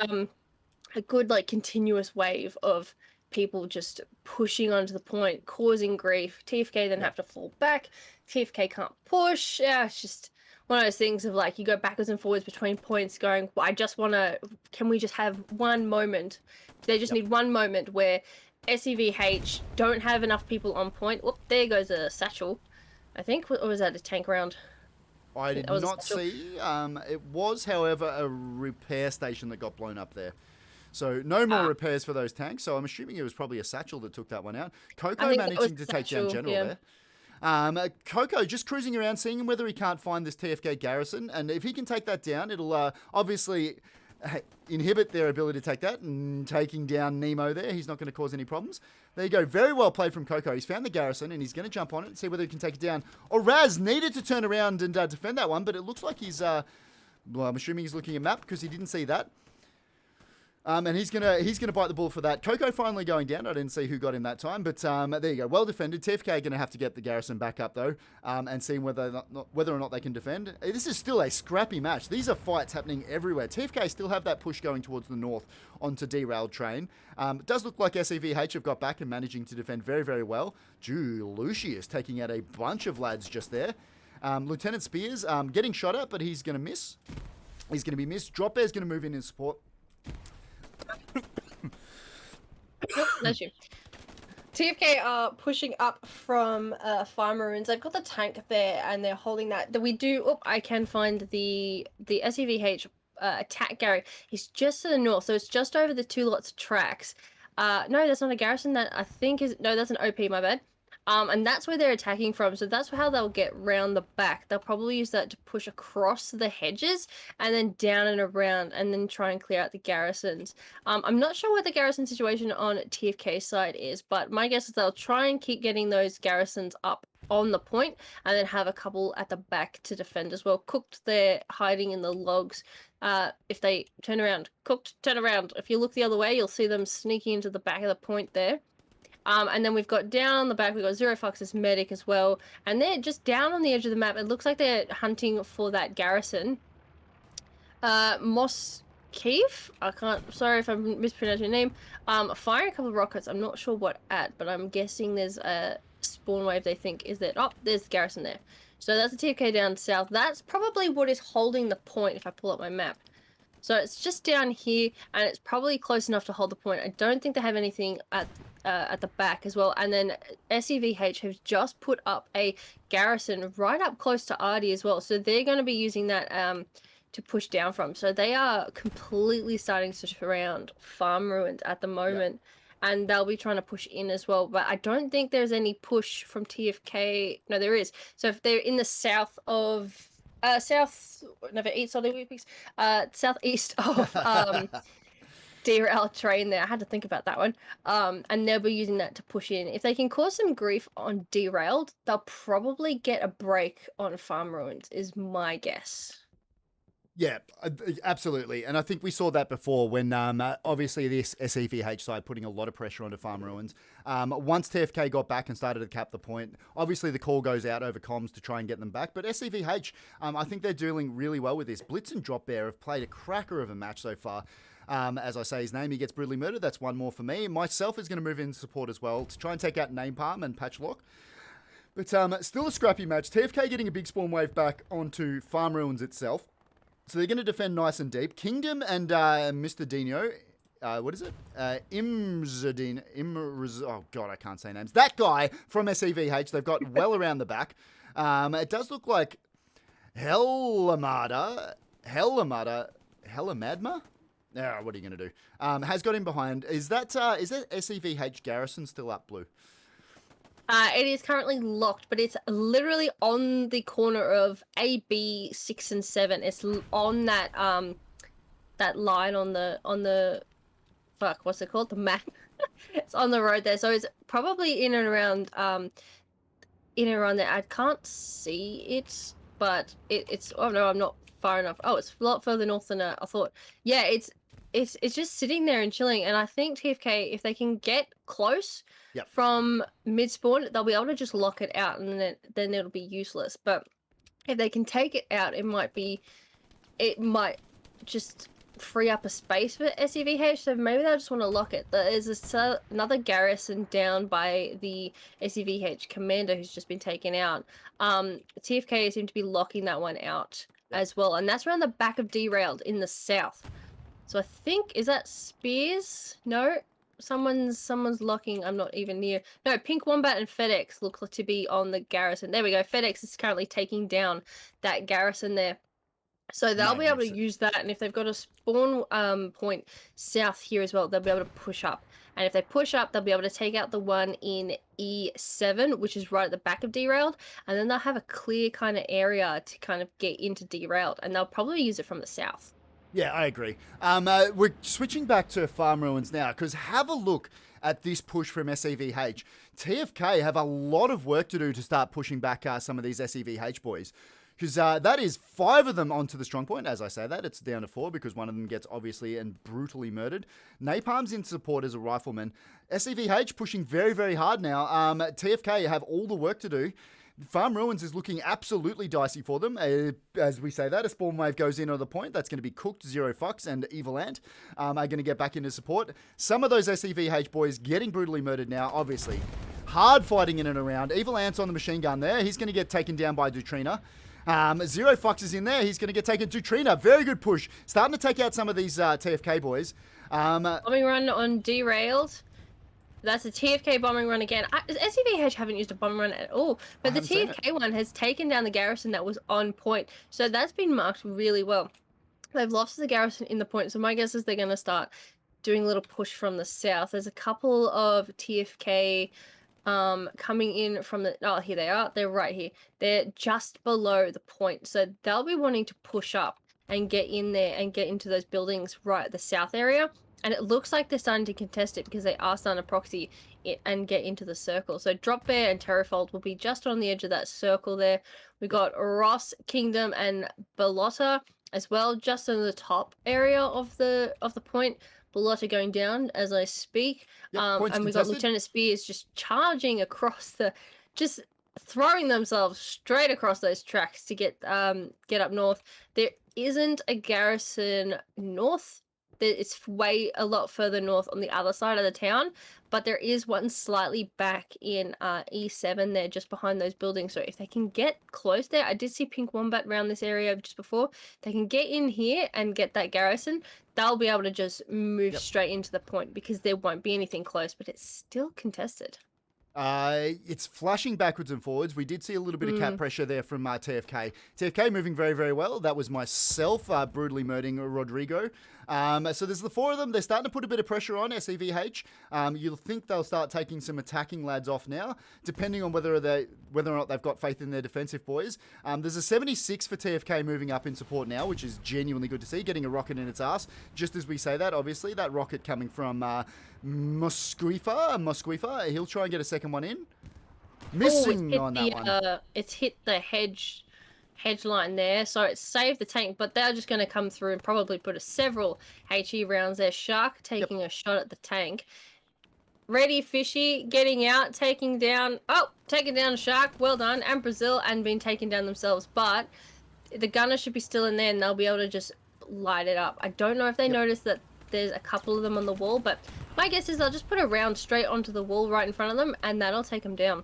a good continuous wave of people just pushing onto the point, causing grief. TFK then have to fall back. TFK can't push. Yeah, it's just one of those things of you go backwards and forwards between points going, well, can we just have one moment? They just need one moment where SEVH don't have enough people on point. Whoop, there goes a satchel, I think. Or was that a tank round? I did not see. It was, however, a repair station that got blown up there. So no more repairs for those tanks. So I'm assuming it was probably a satchel that took that one out. Coco managing to take down General there. Coco just cruising around, seeing whether he can't find this TFK garrison. And if he can take that down, it'll obviously inhibit their ability to take that. And taking down Nemo there, he's not going to cause any problems. There you go. Very well played from Coco. He's found the garrison and he's going to jump on it and see whether he can take it down. Raz needed to turn around and defend that one, but it looks like he's... well, I'm assuming he's looking at map because he didn't see that. And he's gonna bite the bullet for that. Coco finally going down. I didn't see who got him that time, but there you go. Well defended. TFK are going to have to get the garrison back up though, and see whether or not they can defend. This is still a scrappy match. These are fights happening everywhere. TFK still have that push going towards the north onto derailed train. It does look like SEVH have got back and managing to defend very, very well. Lucius taking out a bunch of lads just there. Lieutenant Spears getting shot at, but he's going to miss. He's going to be missed. Drop Bear's going to move in support. Nope, that's you. TFK are pushing up from Farm Ruins. They've got the tank there, and they're holding that. We do. Oh, I can find the SEVH attack Gary. He's just to the north, so it's just over the 2 lots of tracks. No, that's not a garrison. That I think is no, that's an OP. My bad. And that's where they're attacking from, so that's how they'll get round the back. They'll probably use that to push across the hedges and then down and around and then try and clear out the garrisons. I'm not sure what the garrison situation on TFK side is, but my guess is they'll try and keep getting those garrisons up on the point and then have a couple at the back to defend as well. Cooked, they're hiding in the logs. If they turn around, Cooked, turn around. If you look the other way, you'll see them sneaking into the back of the point there. And then we've got down the back, we've got Zero Fox's medic as well. And they're just down on the edge of the map. It looks like they're hunting for that garrison. Moss Keef, sorry if I'm mispronouncing your name. Firing a couple of rockets. I'm not sure what at, but I'm guessing there's a spawn wave they think is there. Oh, there's the garrison there. So that's the TFK down south. That's probably what is holding the point if I pull up my map. So it's just down here, and it's probably close enough to hold the point. I don't think they have anything at the back as well. And then SEVH have just put up a garrison right up close to Artie as well. So they're going to be using that to push down from. So they are completely starting to surround Farm Ruins at the moment. Yeah. And they'll be trying to push in as well. But I don't think there's any push from TFK. No, there is. So if they're in the south of... southeast of derailed train there. I had to think about that one. And they'll be using that to push in. If they can cause some grief on derailed, they'll probably get a break on Farm Ruins, is my guess. Yeah, absolutely. And I think we saw that before when obviously this SEVH side putting a lot of pressure onto Farm Ruins. Once TFK got back and started to cap the point, obviously the call goes out over comms to try and get them back. But SEVH, I think they're doing really well with this. Blitz and Drop Bear have played a cracker of a match so far. As I say his name, he gets brutally murdered. That's one more for me. Myself is going to move in support as well to try and take out Name Palm and Patch Lock. But still a scrappy match. TFK getting a big spawn wave back onto Farm Ruins itself. So they're going to defend nice and deep. Kingdom and Mr. Dino, what is it? Imzadin, oh God, I can't say names. That guy from SEVH, they've got well around the back. It does look like Hellamadma? Oh, what are you going to do? Has got him behind. Is that SEVH garrison still up, Blue? It is currently locked, but it's literally on the corner of AB 6 and 7. It's on that that line on the fuck, what's it called? The map. It's on the road there, so it's probably in and around there. I can't see it, but it's oh no, I'm not far enough. Oh, it's a lot further north than I thought. Yeah, it's just sitting there and chilling, and I think TFK, if they can get close from mid-spawn, they'll be able to just lock it out, and then it'll be useless. But if they can take it out, it might just free up a space for SEVH, so maybe they'll just want to lock it. There's another garrison down by the SEVH commander who's just been taken out. TFK seem to be locking that one out as well, and that's around the back of Derailed in the south. So I think, is that Spears? No, someone's locking. I'm not even near. No, Pink Wombat and FedEx look to be on the garrison. There we go. FedEx is currently taking down that garrison there. So they'll be able to use that, and if they've got a spawn point south here as well, they'll be able to push up. And if they push up, they'll be able to take out the one in E7, which is right at the back of Derailed, and then they'll have a clear kind of area to kind of get into Derailed, and they'll probably use it from the south. Yeah, I agree. We're switching back to Farm Ruins now, because have a look at this push from SEVH. TFK have a lot of work to do to start pushing back some of these SEVH boys. because that is 5 of them onto the strong point. As I say that, it's down to 4 because one of them gets obviously and brutally murdered. Napalm's in support as a rifleman. SEVH pushing very, very hard now. TFK have all the work to do. Farm Ruins is looking absolutely dicey for them. As we say that, a spawn wave goes in on the point. That's going to be cooked. Zero Fucks and Evil Ant are going to get back into support. Some of those SEVH boys getting brutally murdered now, obviously. Hard fighting in and around. Evil Ant's on the machine gun there. He's going to get taken down by Dutrina. Zero Fox is in there. He's going to get taken. Dutrina, very good push. Starting to take out some of these TFK boys. Bombing run on derailed. That's a TFK bombing run again. SEVH haven't used a bombing run at all, but the TFK one has taken down the garrison that was on point. So that's been marked really well. They've lost the garrison in the point, so my guess is they're going to start doing a little push from the south. There's a couple of TFK coming in from the... Oh, here they are. They're right here. They're just below the point, so they'll be wanting to push up and get in there and get into those buildings right at the south area. And it looks like they're starting to contest it because they are starting to proxy it and get into the circle. So Drop Bear and Terrafold will be just on the edge of that circle there. We got Ross, Kingdom, and Bellotta as well, just in the top area of the point. Bellotta going down as I speak. And we got Lieutenant Spears just charging across the... Just throwing themselves straight across those tracks to get up north. There isn't a garrison north. It's a lot further north on the other side of the town, but there is one slightly back in E7 there, just behind those buildings. So if they can get close there, I did see Pink Wombat around this area just before. They can get in here and get that garrison. They'll be able to just move straight into the point because there won't be anything close, but it's still contested. It's flashing backwards and forwards. We did see a little bit of cat pressure there from TFK. TFK moving very, very well. That was myself brutally murdering Rodrigo. So there's the 4 of them. They're starting to put a bit of pressure on SEVH. You'll think they'll start taking some attacking lads off now, depending on whether or not they've got faith in their defensive boys. There's a 76 for TFK moving up in support now, which is genuinely good to see, getting a rocket in its ass. Just as we say that, obviously, that rocket coming from Mosquifa. He'll try and get a second one in. Missing on that one. It's hit the hedge line there, so it saved the tank, but they're just going to come through and probably put several HE rounds there. Shark taking a shot at the tank. Ready Fishy getting out, taking down Shark. Well done. And Brazil and been taken down themselves, but the gunner should be still in there and they'll be able to just light it up. I don't know if they noticed that there's a couple of them on the wall, but my guess is they'll just put a round straight onto the wall right in front of them and that'll take them down.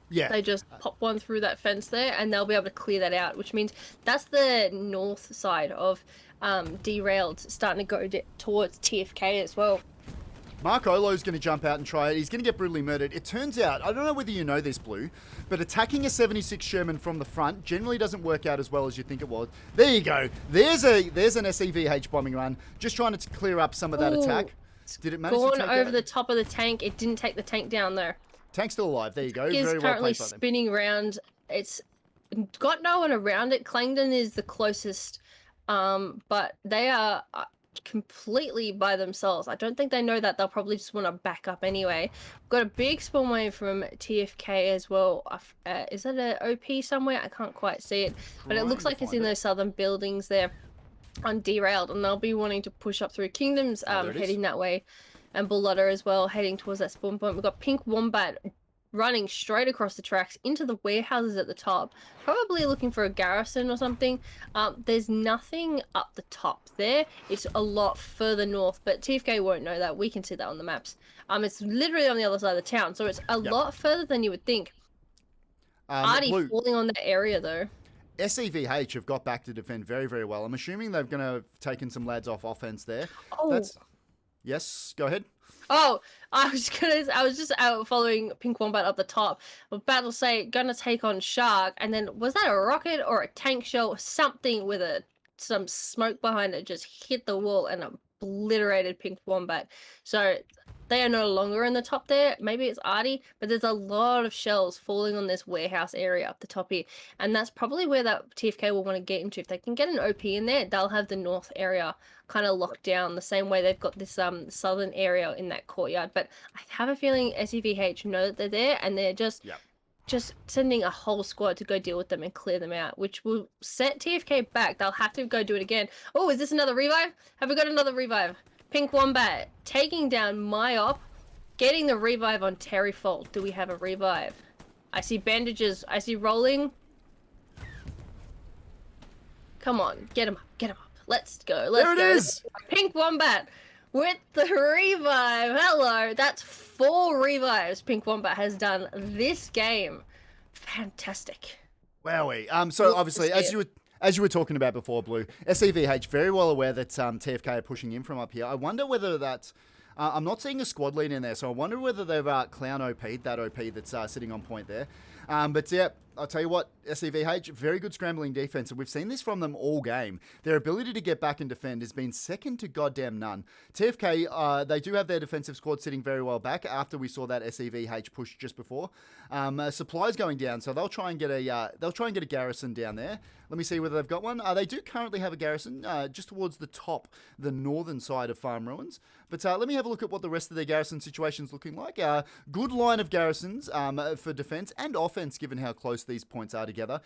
Yeah. They just pop one through that fence there and they'll be able to clear that out, which means that's the north side of derailed, starting to go towards TFK as well. Mark Olo's going to jump out and try it. He's going to get brutally murdered. It turns out, I don't know whether you know this, Blue, but attacking a 76 Sherman from the front generally doesn't work out as well as you think it was. There you go. There's an SEVH bombing run. Just trying to clear up some of that attack. Did it manage to take over the top of the tank. It didn't take the tank down though. Tank's still alive. There you go. It's very currently well played by them. spinning around. It's got no one around it. Clangdon is the closest, but they are completely by themselves. I don't think they know that. They'll probably just want to back up anyway. Got a big spawn wave from TFK as well. Is that an OP somewhere? I can't quite see it, but it looks like it's in those southern buildings there on derailed, and they'll be wanting to push up through. Kingdom's heading that way, and Bellotta as well heading towards that spawn point. We've got Pink Wombat running straight across the tracks into the warehouses at the top, probably looking for a garrison or something. There's nothing up the top there. It's a lot further north, but TFK won't know that. We can see that on the maps. It's literally on the other side of the town, so it's a lot further than you would think. Already falling on that area though. SEVH have got back to defend very, very well. I'm assuming they're going to have taken some lads off offense there. Yes, go ahead. Oh, I was just out following Pink Wombat up the top. Battle say gonna take on Shark, and then was that a rocket or a tank shell? Something with some smoke behind it just hit the wall and obliterated Pink Wombat. So they are no longer in the top there. Maybe it's Artie, but there's a lot of shells falling on this warehouse area up the top here. And that's probably where that TFK will want to get into. If they can get an OP in there, they'll have the north area kind of locked down the same way they've got this southern area in that courtyard. But I have a feeling SEVH know that they're there and they're just just sending a whole squad to go deal with them and clear them out, which will set TFK back. They'll have to go do it again. Oh, is this another revive? Have we got another revive? Pink Wombat taking down my op, getting the revive on Terry Fault. Do we have a revive? I see bandages. I see rolling. Come on, get him up, get him up. Let's go, let's go. There it is! Pink Wombat with the revive. Hello, that's 4 revives Pink Wombat has done this game. Fantastic. Wowee. So obviously, as you were talking about before, Blue, SEVH very well aware that TFK are pushing in from up here. I wonder whether that's... I'm not seeing a squad lead in there, so I wonder whether they've Clown OP'd that OP that's sitting on point there. But yeah, I'll tell you what, SEVH, very good scrambling defense, and we've seen this from them all game. Their ability to get back and defend has been second to goddamn none. TFK, they do have their defensive squad sitting very well back after we saw that SEVH push just before. Supplies going down, so they'll try and get a garrison down there. Let me see whether they've got one. They do currently have a garrison just towards the top, the northern side of Farm Ruins. But let me have a look at what the rest of their garrison situation's looking like. Good line of garrisons for defense and offense, given how close these points are together,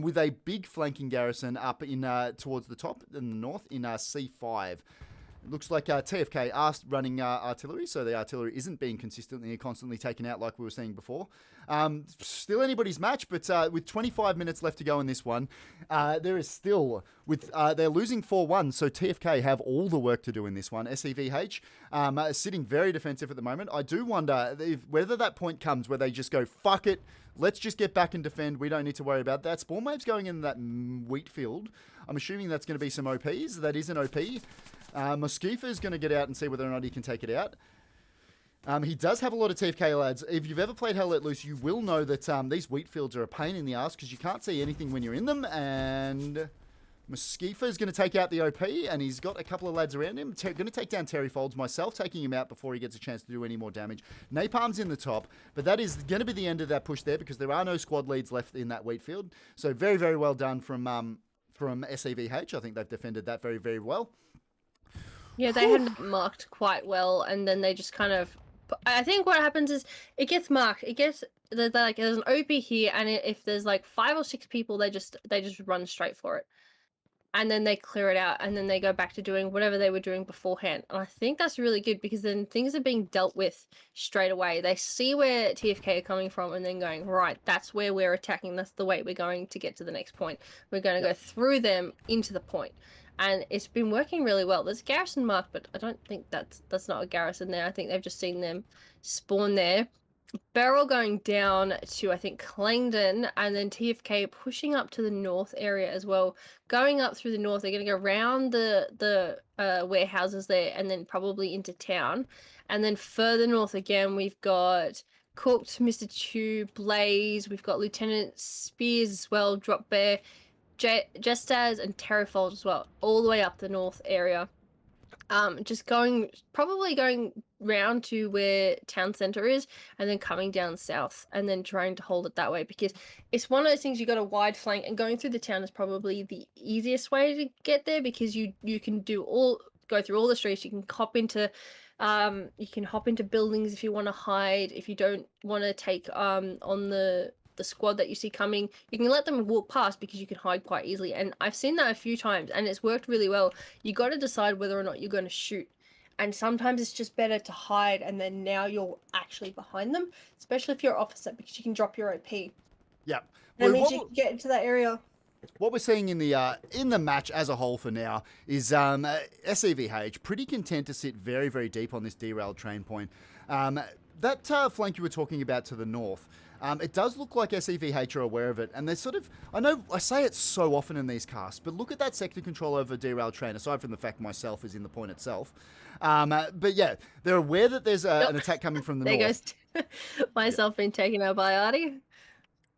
with a big flanking garrison up in towards the top in the north in C5. It looks like TFK are running artillery, so the artillery isn't being consistently and constantly taken out like we were seeing before. Still anybody's match, but with 25 minutes left to go in this one, there is still, they're losing 4-1, so TFK have all the work to do in this one. SEVH sitting very defensive at the moment. I do wonder whether that point comes where they just go, fuck it, let's just get back and defend. We don't need to worry about that. Spawn wave's going in that wheat field. I'm assuming that's going to be some OPs. That is an OP. Mosquifa's going to get out and see whether or not he can take it out. He does have a lot of TFK lads. If you've ever played Hell Let Loose, you will know that these wheat fields are a pain in the ass because you can't see anything when you're in them. And Mosquifa's going to take out the OP, and he's got a couple of lads around him. Going to take down Terry Folds myself, taking him out before he gets a chance to do any more damage. Napalm's in the top, but that is going to be the end of that push there because there are no squad leads left in that wheat field. So very, very well done from SEVH. I think they've defended that very, very well. Yeah, they had marked quite well, and then they just kind of... I think what happens is it gets marked. It gets there's an OP here, and if there's like 5 or 6 people, they just run straight for it, and then they clear it out, and then they go back to doing whatever they were doing beforehand. And I think that's really good because then things are being dealt with straight away. They see where TFK are coming from, and then going, right, that's where we're attacking. That's the way we're going to get to the next point. We're going to go through them into the point. And it's been working really well. There's a garrison mark, but I don't think that's not a garrison there. I think they've just seen them spawn there. Beryl going down to, I think, Clangdon, and then TFK pushing up to the north area as well. Going up through the north, they're going to go around the warehouses there and then probably into town. And then further north again, we've got Cooked, Mr. Chew, Blaze. We've got Lieutenant Spears as well, Drop Bear. Jestaz and Terrafold as well, all the way up the north area. Just probably going round to where town center is, and then coming down south, and then trying to hold it that way because it's one of those things. You got a wide flank, and going through the town is probably the easiest way to get there because you can go through all the streets. You can hop into buildings if you want to hide. If you don't want to take on the squad that you see coming, you can let them walk past because you can hide quite easily. And I've seen that a few times, and it's worked really well. You got to decide whether or not you're going to shoot. And sometimes it's just better to hide, and then now you're actually behind them, especially if you're officer, because you can drop your OP. Yeah. That means you can get into that area. What we're seeing in the match as a whole for now is SEVH pretty content to sit very, very deep on this derailed train point. That flank you were talking about to the north, it does look like SEVH are aware of it, and they're sort of... I know I say it so often in these casts, but look at that sector control over derailed train, aside from the fact myself is in the point itself. But yeah, they're aware that there's an attack coming from the north. There goes myself being taken out by Artie.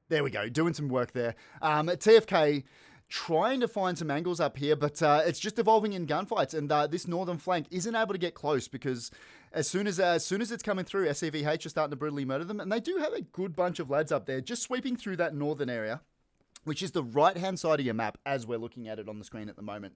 There we go, doing some work there. TFK trying to find some angles up here, but it's just evolving in gunfights, and this northern flank isn't able to get close because as soon as it's coming through, SEVH are starting to brutally murder them, and they do have a good bunch of lads up there just sweeping through that northern area. which is the right-hand side of your map as we're looking at it on the screen at the moment.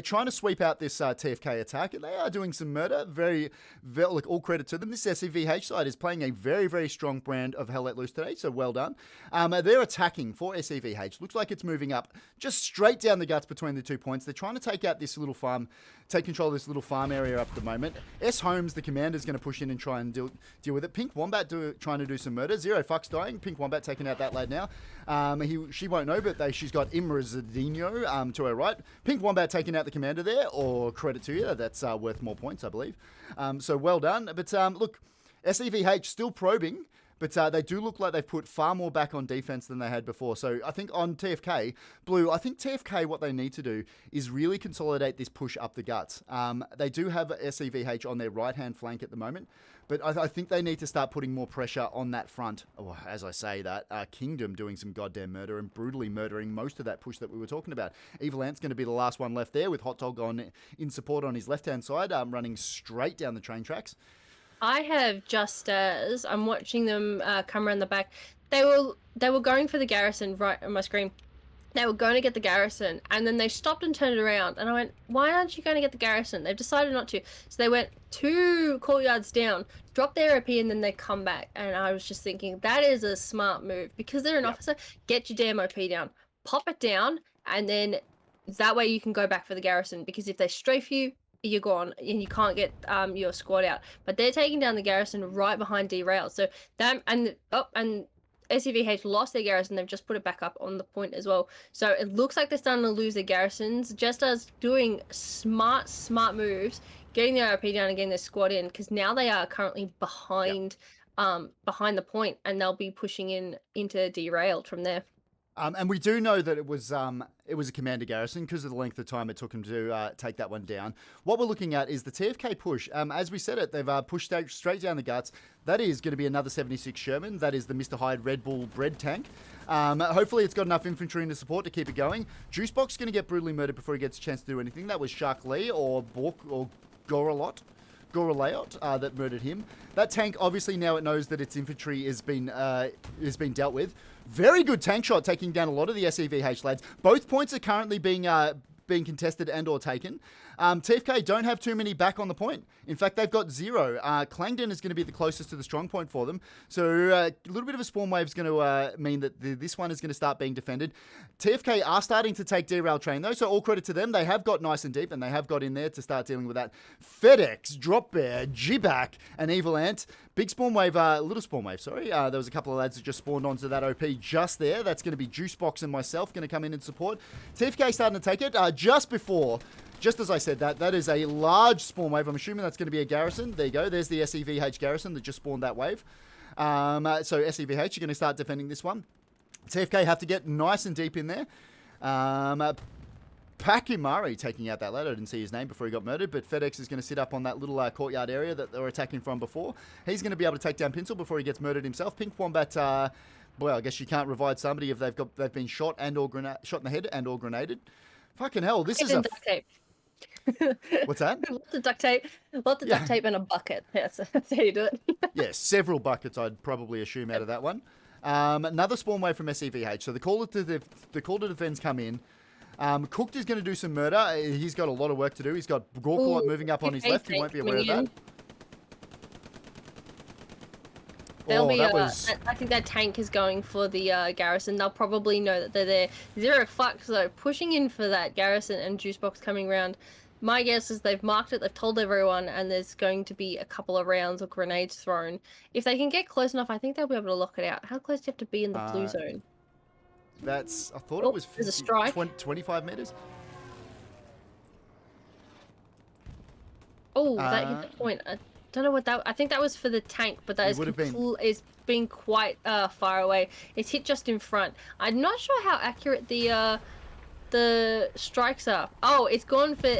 Trying to sweep out this TFK attack. They are doing some murder. Very, like, all credit to them. This SEVH side is playing a very, very strong brand of Hell Let Loose today, so well done. They're attacking for SEVH. Looks like it's moving up just straight down the guts between the 2 points. They're trying to take out this little farm, take control of this little farm area up at the moment. S. Holmes, the commander, is going to push in and try and deal with it. Pink Wombat trying to do some murder. Zero Fucks dying. Pink Wombat taking out that lad now. She won't know, but she's got Imra Zadino to her right. Pink Wombat taking out the commander there, or credit to you. That's worth more points, I believe. So well done. But look, SEVH still probing, but they do look like they've put far more back on defense than they had before. So I think on TFK, Blue, I think TFK, what they need to do is really consolidate this push up the guts. They do have SEVH on their right-hand flank at the moment, but I think they need to start putting more pressure on that front. Oh, as I say that, Kingdom doing some goddamn murder and brutally murdering most of that push that we were talking about. Evil Ant's going to be the last one left there with Hot Dog on in support on his left-hand side, running straight down the train tracks. I have just as I'm watching them come around the back. They were going for the garrison right on my screen. They were going to get the garrison, and then they stopped and turned around, and I went, why aren't you going to get the garrison? They've decided not to. So they went 2 courtyards down, dropped their OP, and then they come back. And I was just thinking, that is a smart move. Because they're an officer, get your damn OP down. Pop it down, and then that way you can go back for the garrison. Because if they strafe you, you're gone, and you can't get your squad out. But they're taking down the garrison right behind derail. So that, and SEVH lost their garrison. They've just put it back up on the point as well. So it looks like they're starting to lose their garrisons, just as doing smart moves, getting their OP down and getting their squad in, because now they are currently behind behind the point, and they'll be pushing into derailed from there. And we do know that it was a commander garrison because of the length of time it took them to take that one down. What we're looking at is the TFK push. As we said it, they've pushed straight down the guts. That is going to be another 76 Sherman. That is the Mr. Hyde Red Bull bread tank. Hopefully it's got enough infantry in the support to keep it going. Juicebox is going to get brutally murdered before he gets a chance to do anything. That was Shark Lee or Bork or Goralot that murdered him. That tank, obviously now it knows that its infantry has been dealt with. Very good tank shot taking down a lot of the SEVH lads. Both points are currently being contested and or taken. TFK don't have too many back on the point. In fact, they've got 0. Clangdon is going to be the closest to the strong point for them. So a little bit of a spawn wave is going to mean that this one is going to start being defended. TFK are starting to take derail train though, so all credit to them. They have got nice and deep, and they have got in there to start dealing with that. FedEx, Drop Bear, G-Back, and Evil Ant. Big spawn wave, little spawn wave, sorry. There was a couple of lads that just spawned onto that OP just there. That's going to be Juicebox and myself going to come in and support. TFK starting to take it just as I said that is a large spawn wave. I'm assuming that's going to be a garrison. There you go. There's the SEVH garrison that just spawned that wave. So SEVH, you're going to start defending this one. TFK have to get nice and deep in there. Pakimari taking out that lad. I didn't see his name before he got murdered, but FedEx is going to sit up on that little courtyard area that they were attacking from before. He's going to be able to take down Pinsel before he gets murdered himself. Pink Wombat, well, I guess you can't revive somebody if they've been shot in the head and or grenaded. Fucking hell, this is a duct tape. What's that? Lots of duct tape. Duct tape and a bucket. Yes, that's how you do it. Yeah, several buckets I'd probably assume out of that one. Another spawn wave from SEVH. So the call to defense come in. Cooked is going to do some murder. He's got a lot of work to do. He's got Gorkalot moving up on his left. You won't be aware of that. I think that tank is going for the garrison. They'll probably know that they're there. 0 Fucks though, pushing in for that garrison, and Juicebox coming around. My guess is they've marked it, they've told everyone, and there's going to be a couple of rounds or grenades thrown. If they can get close enough, I think they'll be able to lock it out. How close do you have to be in the blue zone? I thought it was 50, there's a strike. 25 meters. Oh, that hit the point. I don't know what that. I think that was for the tank, but that is being quite far away. It's hit just in front. I'm not sure how accurate the strikes are. Oh, it's gone for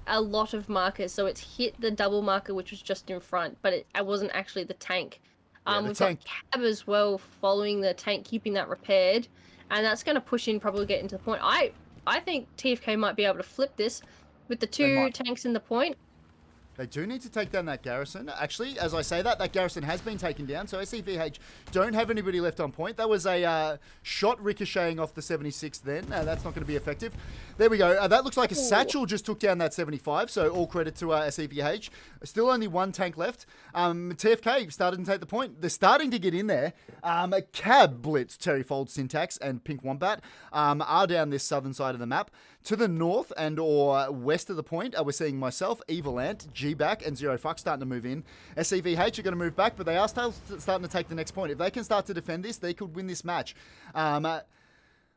a lot of markers, so it's hit the double marker, which was just in front, but it wasn't actually the tank. We've got Cab as well following the tank, keeping that repaired, and that's going to push in, probably get into the point. I think TFK might be able to flip this with the 2 tanks in the point. They do need to take down that garrison. Actually, as I say that garrison has been taken down, so SEVH don't have anybody left on point. That was a shot ricocheting off the 76 then. That's not going to be effective. There we go. That looks like a satchel just took down that 75, so all credit to SEVH. Still only one tank left. TFK started to take the point. They're starting to get in there. Cab Blitz, Terry Fold, Syntax, and Pink Wombat are down this southern side of the map. To the north and or west of the point, we're seeing myself, Evil Ant, G-Back, and Zero Fuck starting to move in. SEVH are going to move back, but they are still starting to take the next point. If they can start to defend this, they could win this match.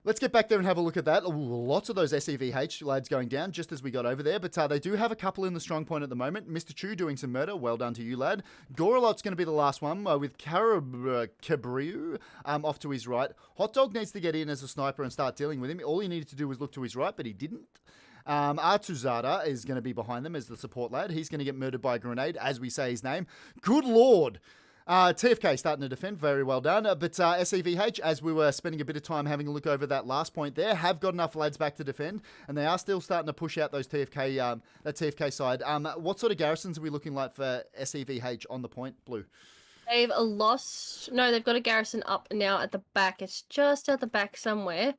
Let's get back there and have a look at that. Ooh, lots of those SEVH lads going down just as we got over there, but they do have a couple in the strong point at the moment. Mr. Chu doing some murder. Well done to you, lad. Goralot's going to be the last one with Cabriu off to his right. Hot Dog needs to get in as a sniper and start dealing with him. All he needed to do was look to his right, but he didn't. Artuzada is going to be behind them as the support lad. He's going to get murdered by a grenade as we say his name. Good Lord. TFK starting to defend, very well done. But SEVH, as we were spending a bit of time having a look over that last point there, have got enough lads back to defend, and they are still starting to push out those TFK, that TFK side. What sort of garrisons are we looking like for SEVH on the point, Blue? They've lost. No, they've got a garrison up now at the back. It's just at the back somewhere.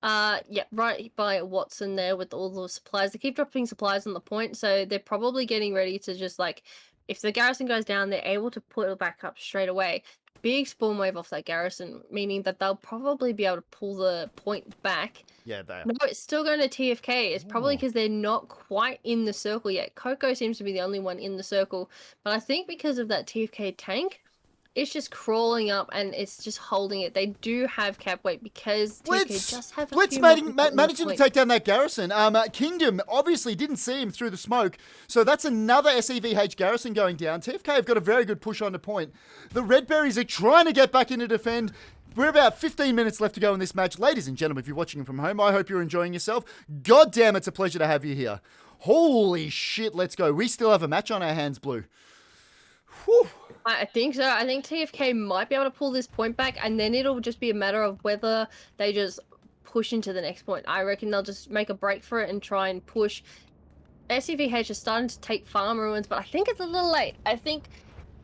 Yeah, right by Watson there with all the supplies. They keep dropping supplies on the point, so they're probably getting ready to just like, if the garrison goes down, they're able to put it back up straight away. Big spawn wave off that garrison, meaning that they'll probably be able to pull the point back. Yeah, they are. No, it's still going to TFK. It's probably because they're not quite in the circle yet. Coco seems to be the only one in the circle, but I think because of that TFK tank, it's just crawling up and it's just holding it. They do have cap weight because TFK just have a Blitz few managing to take down that garrison. Kingdom obviously didn't see him through the smoke, so that's another SEVH garrison going down. TFK have got a very good push on the point. The Red Berries are trying to get back in to defend. We're about 15 minutes left to go in this match. Ladies and gentlemen, if you're watching from home, I hope you're enjoying yourself. God damn, it's a pleasure to have you here. Holy shit, let's go. We still have a match on our hands, Blue. Whew. I think so. I think TFK might be able to pull this point back, and then it'll just be a matter of whether they just push into the next point. I reckon they'll just make a break for it and try and push. SEVH is starting to take farm ruins, but I think it's a little late. I think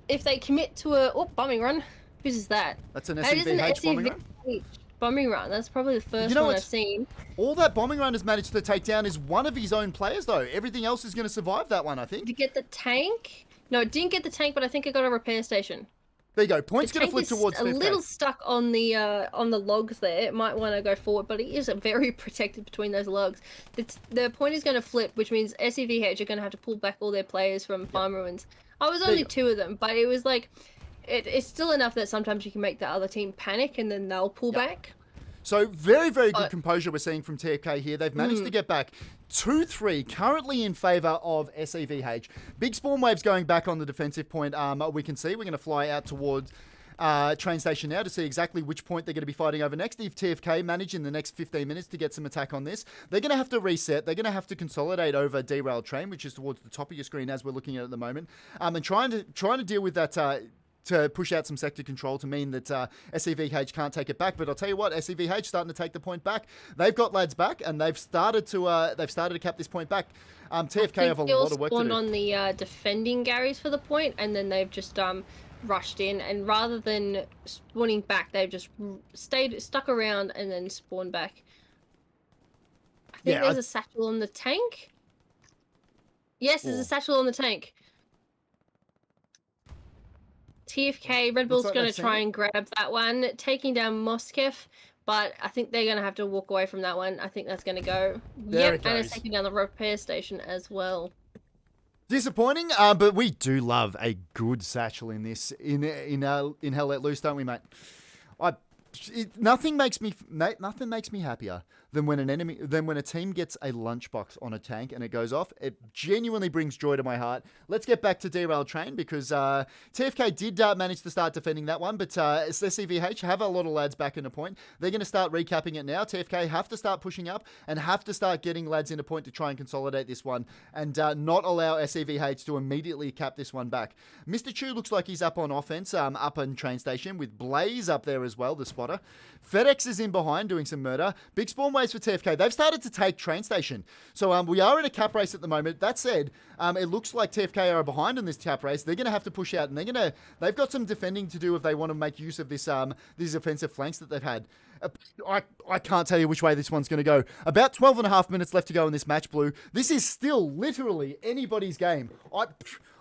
if they commit to a bombing run, whose is that? That's an SEVH bombing run? Bombing run. That's probably the first one I've seen. All that bombing run has managed to take down is one of his own players, though. Everything else is going to survive that one, I think. Did you get the tank? No, it didn't get the tank, but I think it got a repair station. There you go. Point's going to flip towards a little stuck on the logs there. It might want to go forward, but it is very protected between those logs. The point is going to flip, which means SEVH are going to have to pull back all their players from farm ruins. I was only 2 of them, but it was like, it's still enough that sometimes you can make the other team panic and then they'll pull back. So very, very good composure we're seeing from TFK here. They've managed to get back 2-3, currently in favour of SEVH. Big spawn waves going back on the defensive point. We can see we're going to fly out towards train station now to see exactly which point they're going to be fighting over next. If TFK manage in the next 15 minutes to get some attack on this, they're going to have to reset. They're going to have to consolidate over derailed train, which is towards the top of your screen as we're looking at the moment, and trying to deal with that. To push out some sector control to mean that SEVH can't take it back. But I'll tell you what, SEVH starting to take the point back. They've got lads back, and they've started to cap this point back. TFK have a lot of work to do. On the defending Garys for the point, and then they've just rushed in, and rather than spawning back, they've just stuck around and then spawned back. I think there's a satchel on the tank. Yes, there's a satchel on the tank. TFK, Red Bull's going to try and grab that one, taking down Moskef, but I think they're going to have to walk away from that one. I think that's going to go. There and it's taking down the repair station as well. Disappointing, but we do love a good satchel in this in Hell Let Loose, don't we, mate? Nothing makes me happier than when a team gets a lunchbox on a tank and it goes off. It genuinely brings joy to my heart. Let's get back to derailed train because TFK did manage to start defending that one, but SEVH have a lot of lads back in a point. They're going to start recapping it now. TFK have to start pushing up and have to start getting lads in a point to try and consolidate this one and not allow SEVH to immediately cap this one back. Mr. Chu looks like he's up on offense, up in train station with Blaze up there as well, the spotter. FedEx is in behind doing some murder. Big spawn wave waves for TFK. They've started to take train station. So we are in a cap race at the moment. That said, it looks like TFK are behind in this cap race. They're going to have to push out, and they've got some defending to do if they want to make use of this these offensive flanks that they've had. I can't tell you which way this one's going to go. About 12 and a half minutes left to go in this match, Blue. This is still literally anybody's game.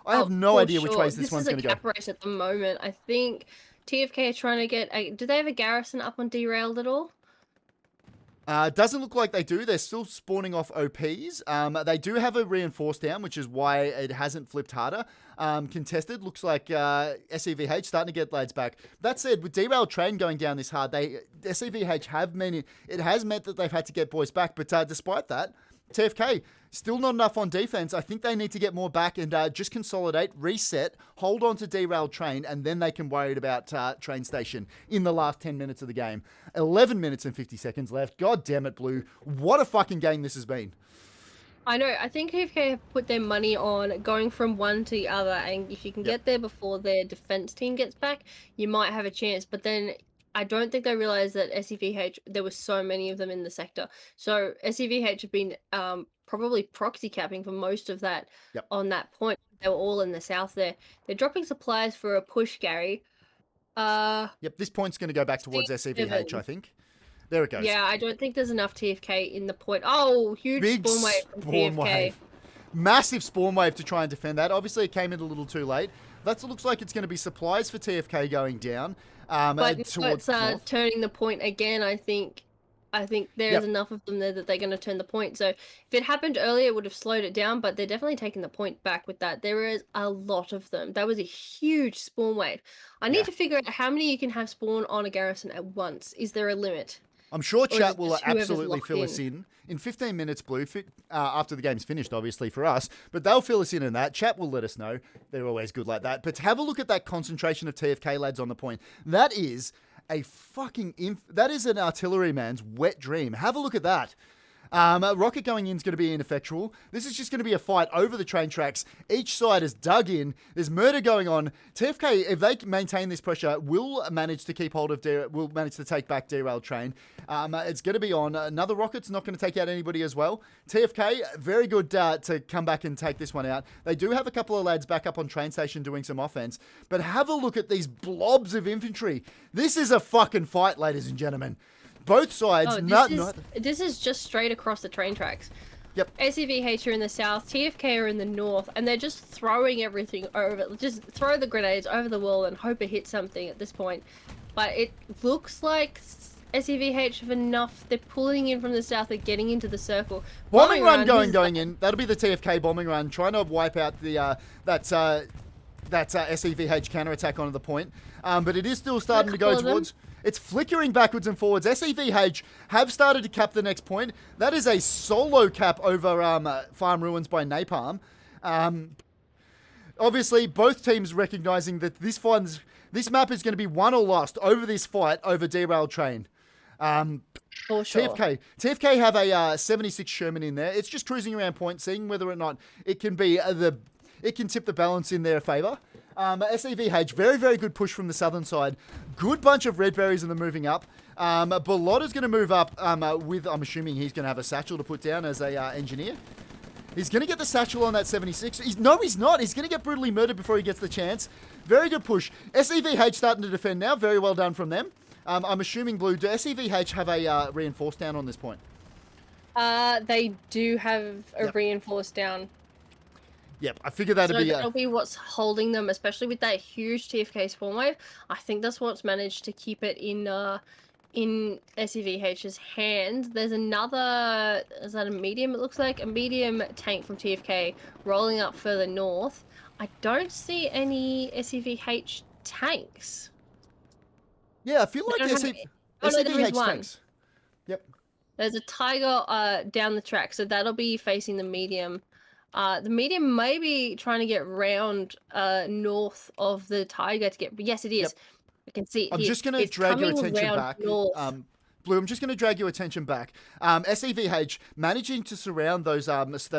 I have no idea which way this one's going to go. This is a cap race at the moment. I think TFK are trying to get do they have a garrison up on Derailed at all? Doesn't look like they do. They're still spawning off OPs. They do have a reinforced down, which is why it hasn't flipped harder. Contested looks like SEVH starting to get lads back. That said, with derailed train going down this hard, SEVH has meant that they've had to get boys back. But despite that, TFK still not enough on defense. I think they need to get more back and just consolidate, reset, hold on to derailed train, and then they can worry about train station in the last 10 minutes of the game. 11 minutes and 50 seconds left. God damn it, Blue. What a fucking game this has been. I know. I think TFK have put their money on going from one to the other, and if you can get there before their defense team gets back, you might have a chance. But then I don't think they realized that SEVH, there were so many of them in the sector. So SEVH have been probably proxy capping for most of that on that point. They were all in the south there. They're dropping supplies for a push, Gary. This point's going to go back towards SEVH, I think. There it goes. Yeah, I don't think there's enough TFK in the point. Oh, huge Big spawn wave from TFK. Wave. Massive spawn wave to try and defend that. Obviously, it came in a little too late. That looks like it's going to be supplies for TFK going down. But it's turning the point again, I think there's enough of them there that they're going to turn the point. So if it happened earlier, it would have slowed it down, but they're definitely taking the point back with that. There is a lot of them. That was a huge spawn wave. I need to figure out how many you can have spawn on a garrison at once. Is there a limit? I'm sure chat will absolutely fill us in 15 minutes, Blue, after the game's finished, obviously, for us. But they'll fill us in that. Chat will let us know. They're always good like that. But have a look at that concentration of TFK lads on the point. That is that is an artilleryman's wet dream. Have a look at that. Rocket going in is going to be ineffectual. This is just going to be a fight over the train tracks. Each side is dug in. There's murder going on. TFK, if they maintain this pressure, will manage to keep hold of will manage to take back derailed train. It's going to be on. Another rocket's not going to take out anybody as well. TFK, very good to come back and take this one out. They do have a couple of lads back up on train station doing some offense. But have a look at these blobs of infantry. This is a fucking fight, ladies and gentlemen. Both sides. This is just straight across the train tracks. Yep. SEVH are in the south, TFK are in the north, and they're just throwing everything over. Just throw the grenades over the wall and hope it hits something at this point. But it looks like SEVH have enough. They're pulling in from the south. They're getting into the circle. Bombing run going in. That'll be the TFK bombing run, trying to wipe out the that SEVH counterattack onto the point. But it is still starting to go towards. It's flickering backwards and forwards. SEVH have started to cap the next point. That is a solo cap over Farm Ruins by Napalm. Obviously, both teams recognizing that this map is going to be won or lost over this fight over derailed train. For sure. TFK have a 76 Sherman in there. It's just cruising around point, seeing whether or not it can be it can tip the balance in their favor. SEVH, very, very good push from the southern side. Good bunch of red berries and they're moving up. Ballotta's going to move up with, I'm assuming he's going to have a satchel to put down as a engineer. He's going to get the satchel on that 76. He's not. He's going to get brutally murdered before he gets the chance. Very good push. SEVH starting to defend now. Very well done from them. I'm assuming, Blue, do SEVH have a reinforced down on this point? They do have a reinforced down. Yep, I figured that'll be what's holding them, especially with that huge TFK spawn wave. I think that's what's managed to keep it in SEVH's hand. There's another, is that a medium? It looks like a medium tank from TFK rolling up further north. I don't see any SEVH tanks. Yeah, I feel like SEVH tanks. Yep. There's a Tiger down the track, so that'll be facing the medium. The medium may be trying to get round north of the Tiger to get. Yes, it is. Yep. I can see. I'm just going to drag your attention back Blue, I'm just going to drag your attention back. SEVH managing to surround those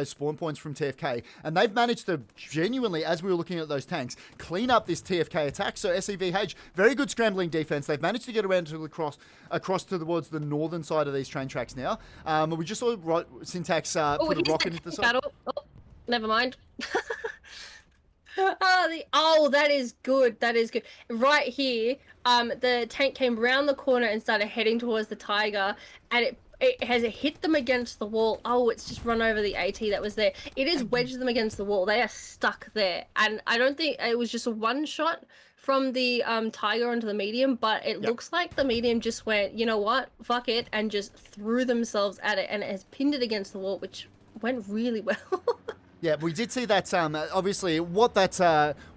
spawn points from TFK, and they've managed to genuinely, as we were looking at those tanks, clean up this TFK attack. So SEVH, very good scrambling defense. They've managed to get around to across towards the northern side of these train tracks now. We just saw Syntax put a rocket into the side. Battle. Oh, never mind. That is good. That is good. Right here, the tank came round the corner and started heading towards the Tiger, and it has hit them against the wall. Oh, it's just run over the AT that was there. It has wedged them against the wall. They are stuck there, and I don't think it was just a one shot from the Tiger onto the medium, but it looks like the medium just went, you know what, fuck it, and just threw themselves at it, and it has pinned it against the wall, which went really well. Yeah, we did see that. Obviously, what that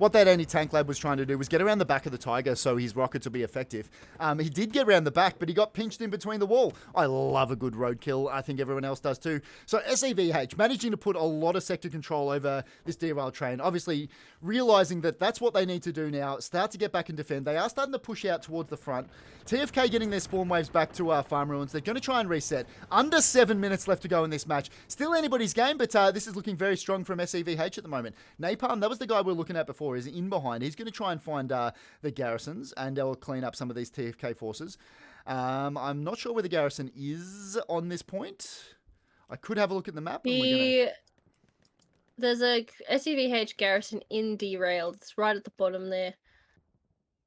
anti-tank lad was trying to do was get around the back of the Tiger so his rockets would be effective. He did get around the back, but he got pinched in between the wall. I love a good roadkill. I think everyone else does too. So SEVH managing to put a lot of sector control over this derailed train. Obviously, realizing that that's what they need to do now. Start to get back and defend. They are starting to push out towards the front. TFK getting their spawn waves back to farm ruins. They're going to try and reset. Under 7 minutes left to go in this match. Still anybody's game, but this is looking very strong from SEVH at the moment. Napalm, that was the guy we were looking at before, is in behind. He's going to try and find the garrisons, and they'll clean up some of these TFK forces. I'm not sure where the garrison is on this point. I could have a look at the map. There's a SEVH garrison in derailed. It's right at the bottom there.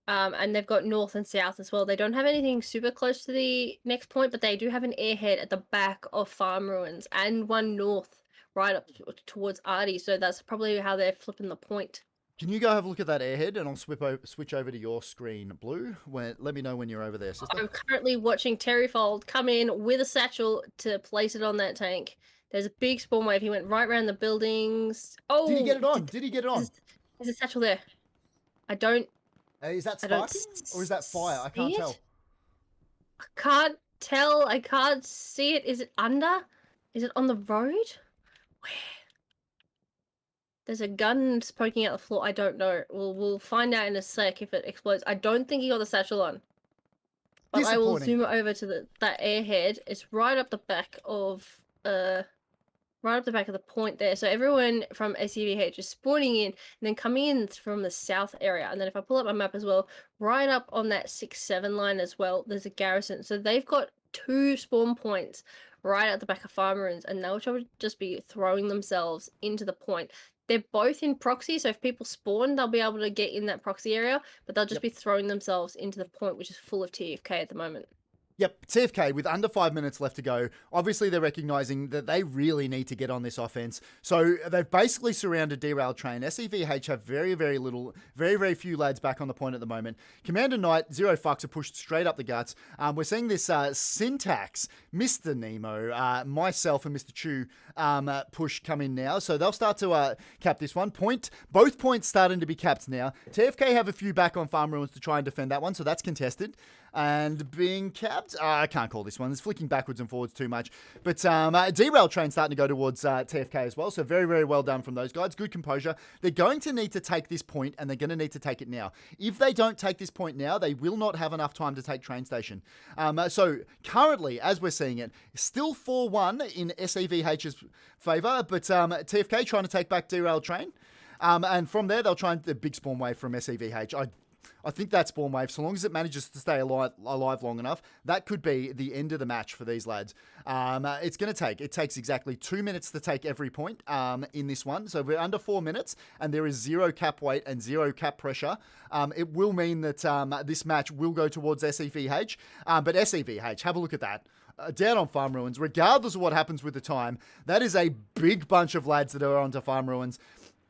And they've got north and south as well. They don't have anything super close to the next point, but they do have an airhead at the back of farm ruins and one north right up towards Artie. So that's probably how they're flipping the point. Can you go have a look at that airhead, and I'll switch over to your screen, Blue. Let me know when you're over there, sister. I'm currently watching Terryfold come in with a satchel to place it on that tank. There's a big spawn wave. He went right around the buildings. Oh, did he get it on? Did he get it on? There's a satchel there. I don't. Is that sparking or is that fire? I can't tell. I can't tell. I can't see it. Is it under? Is it on the road? Where? There's a gun poking out the floor. I don't know. We'll find out in a sec if it explodes. I don't think he got the satchel on. But I will zoom over to that airhead. It's right up the back of the point there. So everyone from SEVH is spawning in and then coming in from the south area. And then if I pull up my map as well, right up on that 6-7 line as well, there's a garrison. So they've got 2 spawn points right at the back of farm ruins, and they'll just be throwing themselves into the point. They're both in proxy, so if people spawn, they'll be able to get in that proxy area, but they'll just be throwing themselves into the point, which is full of TFK at the moment. Yep, TFK with under 5 minutes left to go. Obviously, they're recognizing that they really need to get on this offense. So they've basically surrounded derailed train. SEVH have very, very few lads back on the point at the moment. Commander Knight, zero fucks, are pushed straight up the guts. We're seeing this Syntax, Mr. Nemo, myself and Mr. Chew push come in now. So they'll start to cap this one. Both points starting to be capped now. TFK have a few back on farm ruins to try and defend that one, so that's contested. And being capped, I can't call this one. It's flicking backwards and forwards too much. But derail train starting to go towards TFK as well. So very, very well done from those guys. Good composure. They're going to need to take this point, and they're going to need to take it now. If they don't take this point now, they will not have enough time to take train station. So currently, as we're seeing it, still 4-1 in SEVH's favour, but TFK trying to take back derail train. And from there, they'll try and the big spawn wave from SEVH. I think that spawn wave, so long as it manages to stay alive long enough, that could be the end of the match for these lads. It takes exactly 2 minutes to take every point in this one. So we're under 4 minutes, and there is 0 cap weight and 0 cap pressure. It will mean that this match will go towards SEVH. But SEVH, have a look at that. Down on farm ruins, regardless of what happens with the time, that is a big bunch of lads that are onto farm ruins.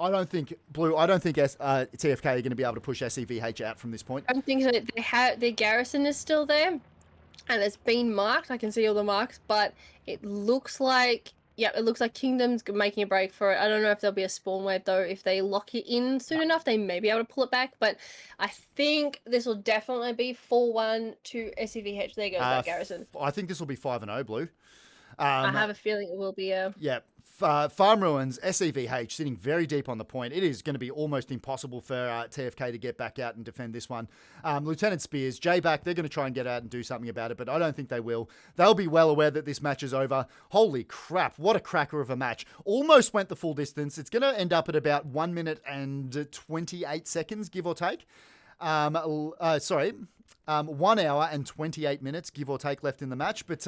I don't think TFK are going to be able to push SEVH out from this point. I don't think so. Their garrison is still there, and it's been marked. I can see all the marks, but it looks like Kingdom's making a break for it. I don't know if there'll be a spawn wave though. If they lock it in soon enough, they may be able to pull it back. But I think this will definitely be 4-1 to SEVH. There goes that garrison. I think this will be 5-0, Blue. I have a feeling it will be. Yeah, Farm Ruins, SEVH sitting very deep on the point. It is going to be almost impossible for TFK to get back out and defend this one. Lieutenant Spears, J-Back, they're going to try and get out and do something about it, but I don't think they will. They'll be well aware that this match is over. Holy crap, what a cracker of a match. Almost went the full distance. It's going to end up at about 1 minute and 28 seconds, give or take. 1 hour and 28 minutes, give or take, left in the match. But,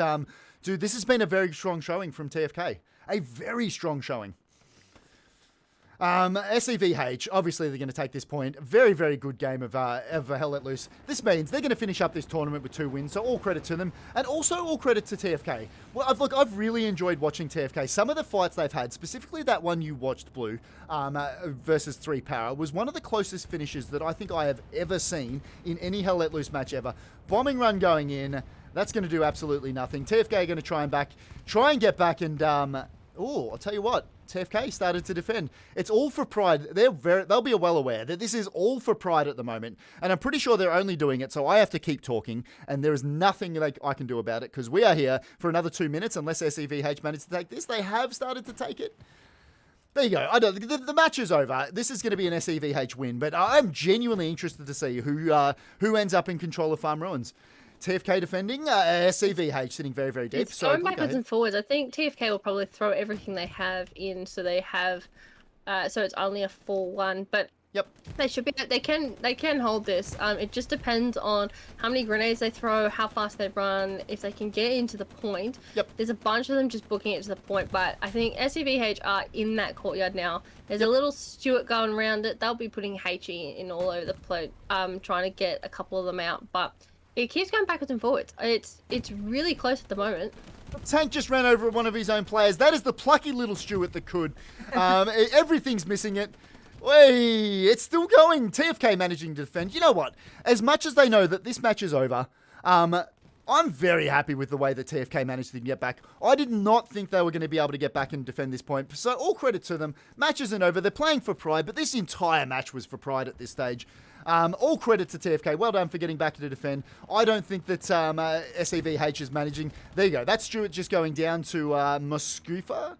dude, this has been a very strong showing from TFK. A very strong showing. SEVH, obviously they're going to take this point. Very, very good game of Hell Let Loose. This means they're going to finish up this tournament with 2 wins, so all credit to them. And also all credit to TFK. Well, I've really enjoyed watching TFK. Some of the fights they've had, specifically that one you watched, Blue, versus 3 Para, was one of the closest finishes that I think I have ever seen in any Hell Let Loose match ever. Bombing run going in. That's going to do absolutely nothing. TFK are going to try and get back and, I'll tell you what, TFK started to defend. It's all for pride. They'll be well aware that this is all for pride at the moment, and I'm pretty sure they're only doing it so I have to keep talking, and there is nothing I can do about it, because we are here for another 2 minutes, unless SEVH managed to take this. They have started to take it. There you go. The match is over. This is going to be an SEVH win, but I'm genuinely interested to see who ends up in control of Farm Ruins. TFK defending, SEVH sitting very, very deep. It's going backwards and forwards. I think TFK will probably throw everything they have in, so they have, so it's only a 4-1. But yep, they should be. They can hold this. It just depends on how many grenades they throw, how fast they run, if they can get into the point. Yep. There's a bunch of them just booking it to the point, but I think SEVH are in that courtyard now. There's a little Stuart going around it. They'll be putting HE in all over the plate, trying to get a couple of them out, but it keeps going backwards and forwards. It's really close at the moment. Tank just ran over one of his own players. That is the plucky little Stuart that could. Everything's missing it. Way, it's still going. TFK managing to defend. You know what? As much as they know that this match is over, I'm very happy with the way that TFK managed to get back. I did not think they were going to be able to get back and defend this point. So all credit to them. Match isn't over. They're playing for pride, but this entire match was for pride at this stage. All credit to TFK. Well done for getting back to defend. I don't think that SEVH is managing. There you go. That's Stuart just going down to Mosquifa.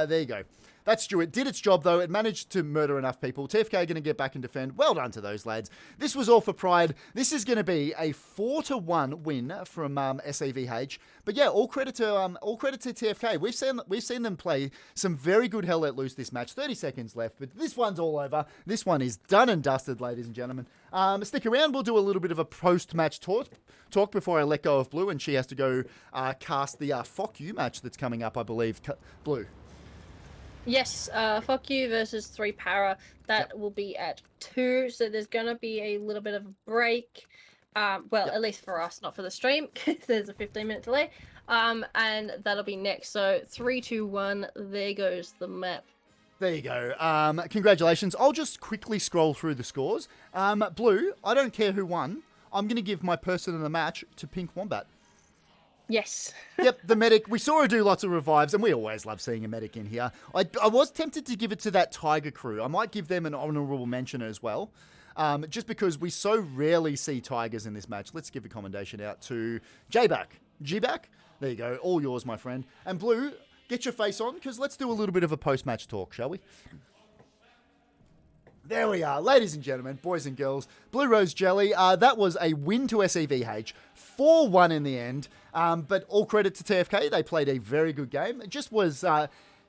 There you go. That Stuart did its job, though. It managed to murder enough people. TFK are going to get back and defend. Well done to those lads. This was all for pride. This is going to be a 4-1 win from SEVH. But yeah, all credit to TFK. We've seen them play some very good Hell Let Loose this match. 30 seconds left, but this one's all over. This one is done and dusted, ladies and gentlemen. Stick around. We'll do a little bit of a post-match talk before I let go of Blue, and she has to go cast the Fuck You match that's coming up, I believe. Blue. Yes, Fuck You versus 3 Para. That will be at 2, so there's going to be a little bit of a break. At least for us, not for the stream, because there's a 15-minute delay. And that'll be next. So 3, 2, 1, there goes the map. There you go. Congratulations. I'll just quickly scroll through the scores. Blue, I don't care who won. I'm going to give my person in the match to Pink Wombat. Yes. Yep, the medic. We saw her do lots of revives, and we always love seeing a medic in here. I was tempted to give it to that Tiger crew. I might give them an honourable mention as well, just because we so rarely see Tigers in this match. Let's give a commendation out to J-Back. G-Back? There you go. All yours, my friend. And Blue, get your face on, because let's do a little bit of a post-match talk, shall we? There we are, ladies and gentlemen, boys and girls. BlueRoseJelly, that was a win to SEVH, 4-1 in the end. But all credit to TFK, they played a very good game. It just was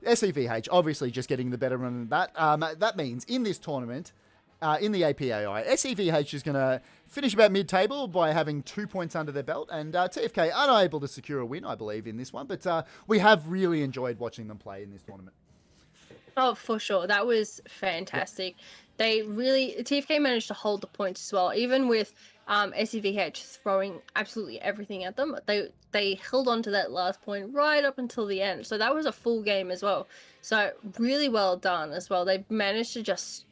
SEVH, obviously just getting the better run than that. That means in this tournament, in the APAI, SEVH is going to finish about mid-table by having 2 points under their belt, and TFK unable to secure a win, I believe, in this one. But we have really enjoyed watching them play in this tournament. Oh, for sure. That was fantastic. Yep. TFK managed to hold the points as well, even with SEVH throwing absolutely everything at them. They held on to that last point right up until the end. So that was a full game as well. So really well done as well. They managed to just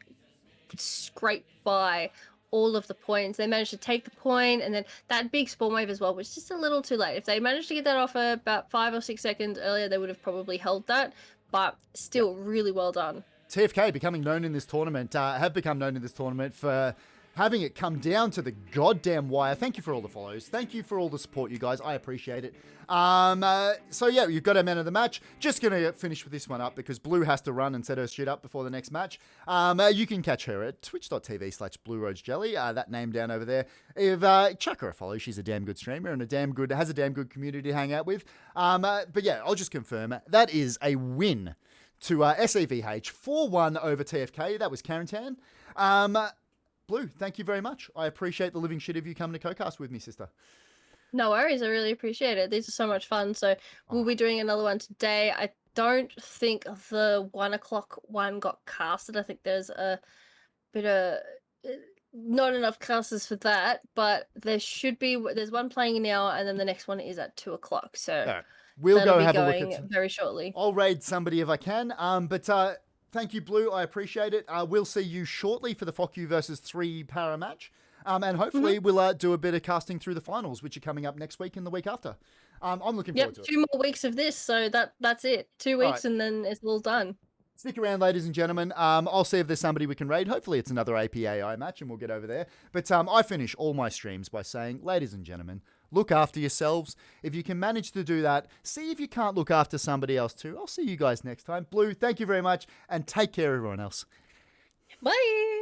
scrape by all of the points. They managed to take the point, and then that big spawn wave as well was just a little too late. If they managed to get that off about 5 or 6 seconds earlier, they would have probably held that. But still really well done. TFK becoming known in this tournament, have become known in this tournament for having it come down to the goddamn wire. Thank you for all the follows. Thank you for all the support, you guys. I appreciate it. So yeah, you've got our man of the match. Just going to finish with this one up because Blue has to run and set her shit up before the next match. You can catch her at twitch.tv/BlueRoseJelly. That name down over there. If chuck her a follow, she's a damn good streamer and has a damn good community to hang out with. But yeah, I'll just confirm that is a win to SEVH 4-1 over TFK. That was Quarantine. Blue, thank you very much. I appreciate the living shit of you coming to CoCast with me, sister. No worries. I really appreciate it. These are so much fun. So we'll be doing another one today. I don't think the 1 o'clock one got casted. I think there's a bit of not enough casters for that, but there's one playing now, and then the next one is at 2 o'clock. So right. We'll go have a look at very shortly. I'll raid somebody if I can. But thank you, Blue. I appreciate it. We'll see you shortly for the FOCU versus 3 para match. And hopefully we'll do a bit of casting through the finals, which are coming up next week and the week after. I'm looking forward to it. 2 more weeks of this, so that's it. 2 weeks, and then it's all done. Stick around, ladies and gentlemen. I'll see if there's somebody we can raid. Hopefully it's another APAI match, and we'll get over there. But I finish all my streams by saying, ladies and gentlemen, look after yourselves. If you can manage to do that, see if you can't look after somebody else too. I'll see you guys next time. Blue, thank you very much, and take care, everyone else. Bye.